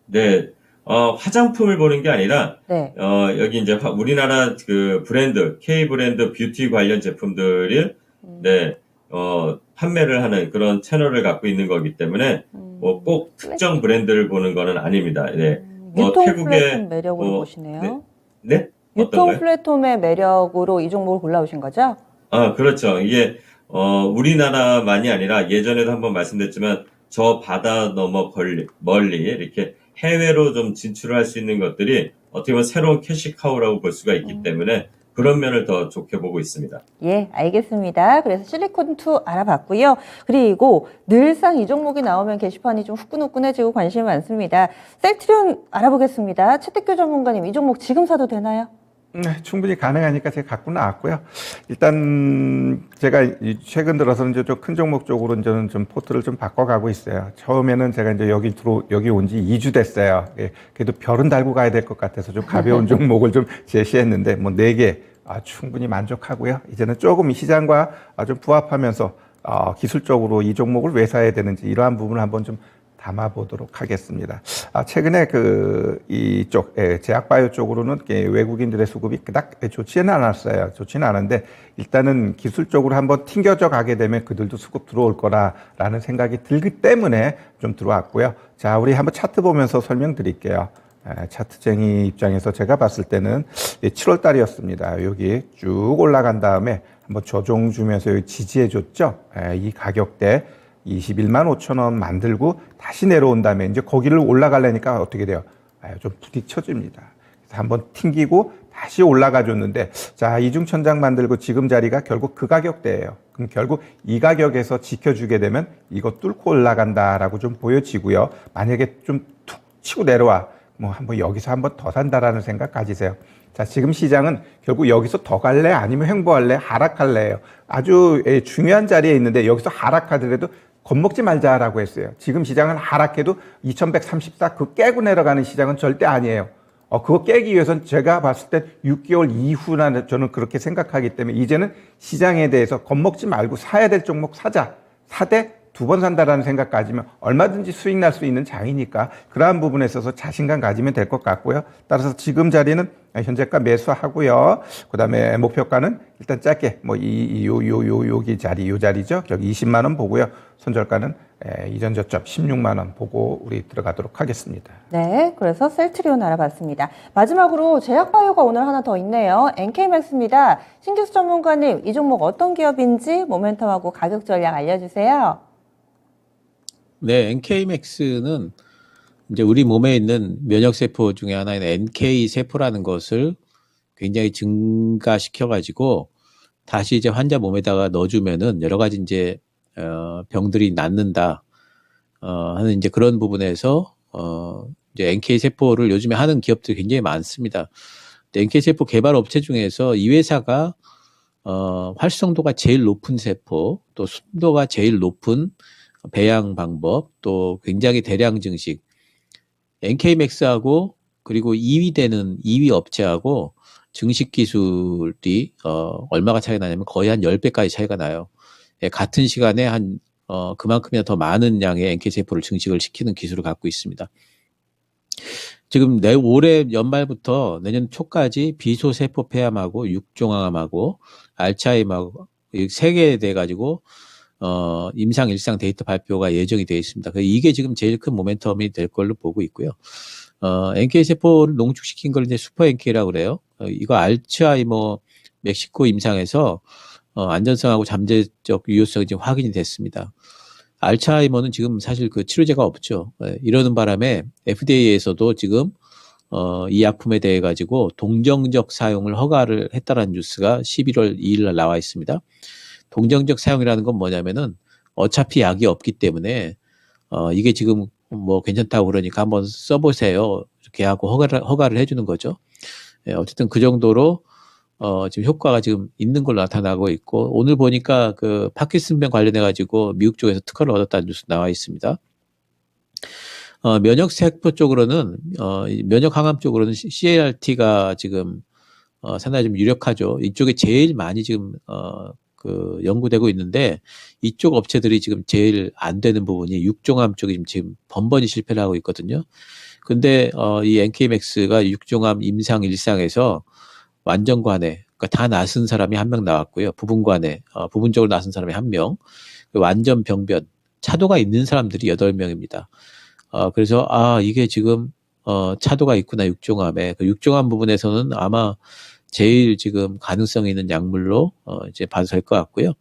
네, 화장품을 보는 게 아니라, 네. 여기 이제 우리나라 그 브랜드, K 브랜드 뷰티 관련 제품들을, 네, 판매를 하는 그런 채널을 갖고 있는 거기 때문에, 꼭 특정 브랜드를 보는 거는 아닙니다. 네. 유통 태국의, 플랫폼 매력으로 보시네요. 네? 유통 어떤가요? 플랫폼의 매력으로 이 종목을 골라오신 거죠? 그렇죠. 이게, 우리나라만이 아니라 예전에도 한번 말씀드렸지만 저 바다 넘어 멀리 이렇게 해외로 좀 진출을 할 수 있는 것들이 어떻게 보면 새로운 캐시카우라고 볼 수가 있기 때문에 그런 면을 더 좋게 보고 있습니다. 예, 알겠습니다. 그래서 실리콘2 알아봤고요. 그리고 늘상 이 종목이 나오면 게시판이 좀 후끈후끈해지고 관심이 많습니다. 셀트리온 알아보겠습니다. 최택규 전문가님, 이 종목 지금 사도 되나요? 네, 충분히 가능하니까 제가 갖고 나왔고요. 일단 제가 최근 들어서는 이제 좀 큰 종목 쪽으로 저는 좀 포트를 좀 바꿔가고 있어요. 처음에는 제가 이제 여기 온 지 2주 됐어요. 예, 그래도 별은 달고 가야 될 것 같아서 좀 가벼운 종목을 좀 제시했는데 4개 충분히 만족하고요. 이제는 조금 시장과 좀 부합하면서 기술적으로 이 종목을 왜 사야 되는지 이러한 부분을 한번 좀 담아보도록 하겠습니다. 최근에 이쪽, 제약바이오 쪽으로는 외국인들의 수급이 그닥 좋지는 않았어요. 좋지는 않은데, 일단은 기술적으로 한번 튕겨져 가게 되면 그들도 수급 들어올 거라는 생각이 들기 때문에 좀 들어왔고요. 자, 우리 한번 차트 보면서 설명드릴게요. 차트쟁이 입장에서 제가 봤을 때는 7월 달이었습니다. 여기 쭉 올라간 다음에 한번 조정 주면서 여기 지지해줬죠. 이 가격대 21만 5천 원 만들고 다시 내려온 다음에 이제 거기를 올라가려니까 어떻게 돼요? 좀 부딪혀집니다. 그래서 한번 튕기고 다시 올라가 줬는데, 자, 이중천장 만들고 지금 자리가 결국 그 가격대예요. 그럼 결국 이 가격에서 지켜주게 되면 이거 뚫고 올라간다라고 좀 보여지고요. 만약에 좀 툭 치고 내려와, 한번 여기서 한번 더 산다라는 생각 가지세요. 자, 지금 시장은 결국 여기서 더 갈래? 아니면 횡보할래? 하락할래요? 아주 중요한 자리에 있는데 여기서 하락하더라도 겁먹지 말자라고 했어요. 지금 시장은 하락해도 2134 그거 깨고 내려가는 시장은 절대 아니에요. 그거 깨기 위해서는 제가 봤을 때 6개월 이후나 저는 그렇게 생각하기 때문에 이제는 시장에 대해서 겁먹지 말고 사야 될 종목 사자. 사되 두 번 산다라는 생각 가지면 얼마든지 수익 날 수 있는 장이니까 그러한 부분에 있어서 자신감 가지면 될 것 같고요. 따라서 지금 자리는 현재가 매수하고요. 그다음에 목표가는 일단 짧게 뭐 여기 자리 요 자리죠. 여기 20만 원 보고요. 손절가는 이전 저점 16만 원 보고 우리 들어가도록 하겠습니다. 네, 그래서 셀트리온 알아봤습니다. 마지막으로 제약바이오가 오늘 하나 더 있네요. NK맥스입니다. 신기수 전문가님, 이 종목 어떤 기업인지 모멘텀하고 가격 전략 알려주세요. 네, NK맥스는 이제 우리 몸에 있는 면역세포 중에 하나인 NK세포라는 것을 굉장히 증가시켜가지고 다시 이제 환자 몸에다가 넣어주면은 여러 가지 이제, 병들이 낫는다, 하는 이제 그런 부분에서, 이제 NK세포를 요즘에 하는 기업들이 굉장히 많습니다. NK세포 개발 업체 중에서 이 회사가, 활성도가 제일 높은 세포, 또 순도가 제일 높은 배양 방법, 또 굉장히 대량 증식, NK맥스하고 그리고 2위 되는 2위 업체하고 증식 기술이 얼마가 차이가 나냐면 거의 한 10배까지 차이가 나요. 예, 같은 시간에 한 그만큼이나 더 많은 양의 NK세포를 증식을 시키는 기술을 갖고 있습니다. 지금 올해 연말부터 내년 초까지 비소세포 폐암하고 육종암하고 알츠하이머하고 3개 돼 가지고 임상 일상 데이터 발표가 예정이 되어 있습니다. 이게 지금 제일 큰 모멘텀이 될 걸로 보고 있고요. NK세포를 농축시킨 걸 이제 슈퍼 NK라고 그래요. 이거 알츠하이머 멕시코 임상에서 안전성하고 잠재적 유효성이 지금 확인이 됐습니다. 알츠하이머는 지금 사실 그 치료제가 없죠. 이러는 바람에 FDA에서도 지금 이 약품에 대해 가지고 동정적 사용을 허가를 했다라는 뉴스가 11월 2일 날 나와 있습니다. 동정적 사용이라는 건 뭐냐면은 어차피 약이 없기 때문에 이게 지금 뭐 괜찮다고 그러니까 한번 써보세요 이렇게 하고 허가를 해주는 거죠. 어쨌든 그 정도로 지금 효과가 지금 있는 걸로 나타나고 있고 오늘 보니까 그 파킨슨병 관련해 가지고 미국 쪽에서 특허를 얻었다는 뉴스 나와 있습니다. 면역세포 쪽으로는 면역항암 쪽으로는 CAR-T가 지금 상당히 좀 유력하죠. 이쪽에 제일 많이 지금 그 연구되고 있는데 이쪽 업체들이 지금 제일 안 되는 부분이 육종암 쪽이 지금 번번이 실패를 하고 있거든요. 근데 이 NK맥스가 육종암 임상 일상에서 완전 관해, 그러니까 다 낫은 사람이 1명 나왔고요. 부분 관해, 부분적으로 낫은 사람이 1명, 완전 병변, 차도가 있는 사람들이 8명입니다. 그래서 이게 지금 차도가 있구나 육종암에. 그 육종암 부분에서는 아마 제일 지금 가능성이 있는 약물로 이제 봐도 될 것 같고요.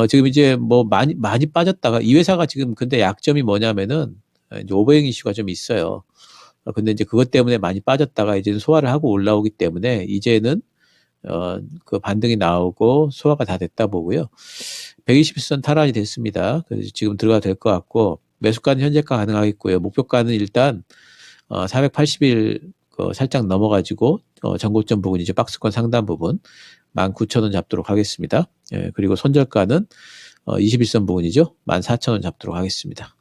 지금 이제 뭐 많이 빠졌다가 이 회사가 지금 근데 약점이 뭐냐면은 이제 오버행 이슈가 좀 있어요. 근데 이제 그것 때문에 많이 빠졌다가 이제 소화를 하고 올라오기 때문에 이제는 그 반등이 나오고 소화가 다 됐다 보고요. 120선 탈환이 됐습니다. 그래서 지금 들어가도 될 것 같고 매수가는 현재가 가능하겠고요. 목표가는 일단 480일 살짝 넘어가지고 전고점 부분이죠. 박스권 상단 부분 19,000원 잡도록 하겠습니다. 예, 그리고 손절가는 21선 부분이죠. 14,000원 잡도록 하겠습니다.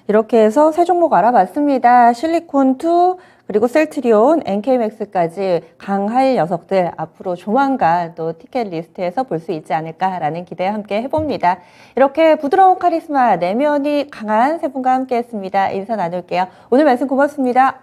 이렇게 해서 세 종목 알아봤습니다. 실리콘2 그리고 셀트리온, NK맥스까지 강할 녀석들 앞으로 조만간 또 티켓 리스트에서 볼 수 있지 않을까라는 기대와 함께 해봅니다. 이렇게 부드러운 카리스마, 내면이 강한 세 분과 함께 했습니다. 인사 나눌게요. 오늘 말씀 고맙습니다.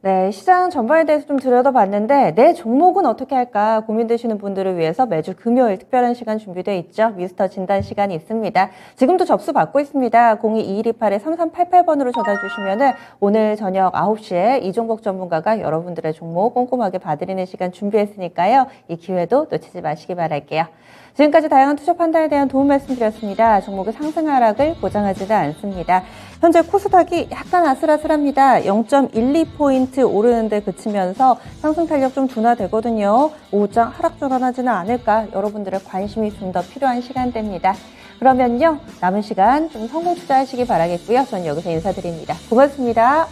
네, 시장 전반에 대해서 좀 들여다봤는데 내 종목은 어떻게 할까 고민되시는 분들을 위해서 매주 금요일 특별한 시간 준비되어 있죠. 미스터 진단 시간이 있습니다. 지금도 접수 받고 있습니다. 02-2128-3388번으로 전화 주시면 오늘 저녁 9시에 이종복 전문가가 여러분들의 종목 꼼꼼하게 봐드리는 시간 준비했으니까요. 이 기회도 놓치지 마시기 바랄게요. 지금까지 다양한 투자 판단에 대한 도움 말씀드렸습니다. 종목의 상승 하락을 보장하지는 않습니다. 현재 코스닥이 약간 아슬아슬합니다. 0.12포인트 오르는데 그치면서 상승 탄력 좀 둔화되거든요. 오후장 하락 전환하지는 않을까 여러분들의 관심이 좀 더 필요한 시간대입니다. 그러면요 남은 시간 좀 성공 투자하시기 바라겠고요. 전 여기서 인사드립니다. 고맙습니다.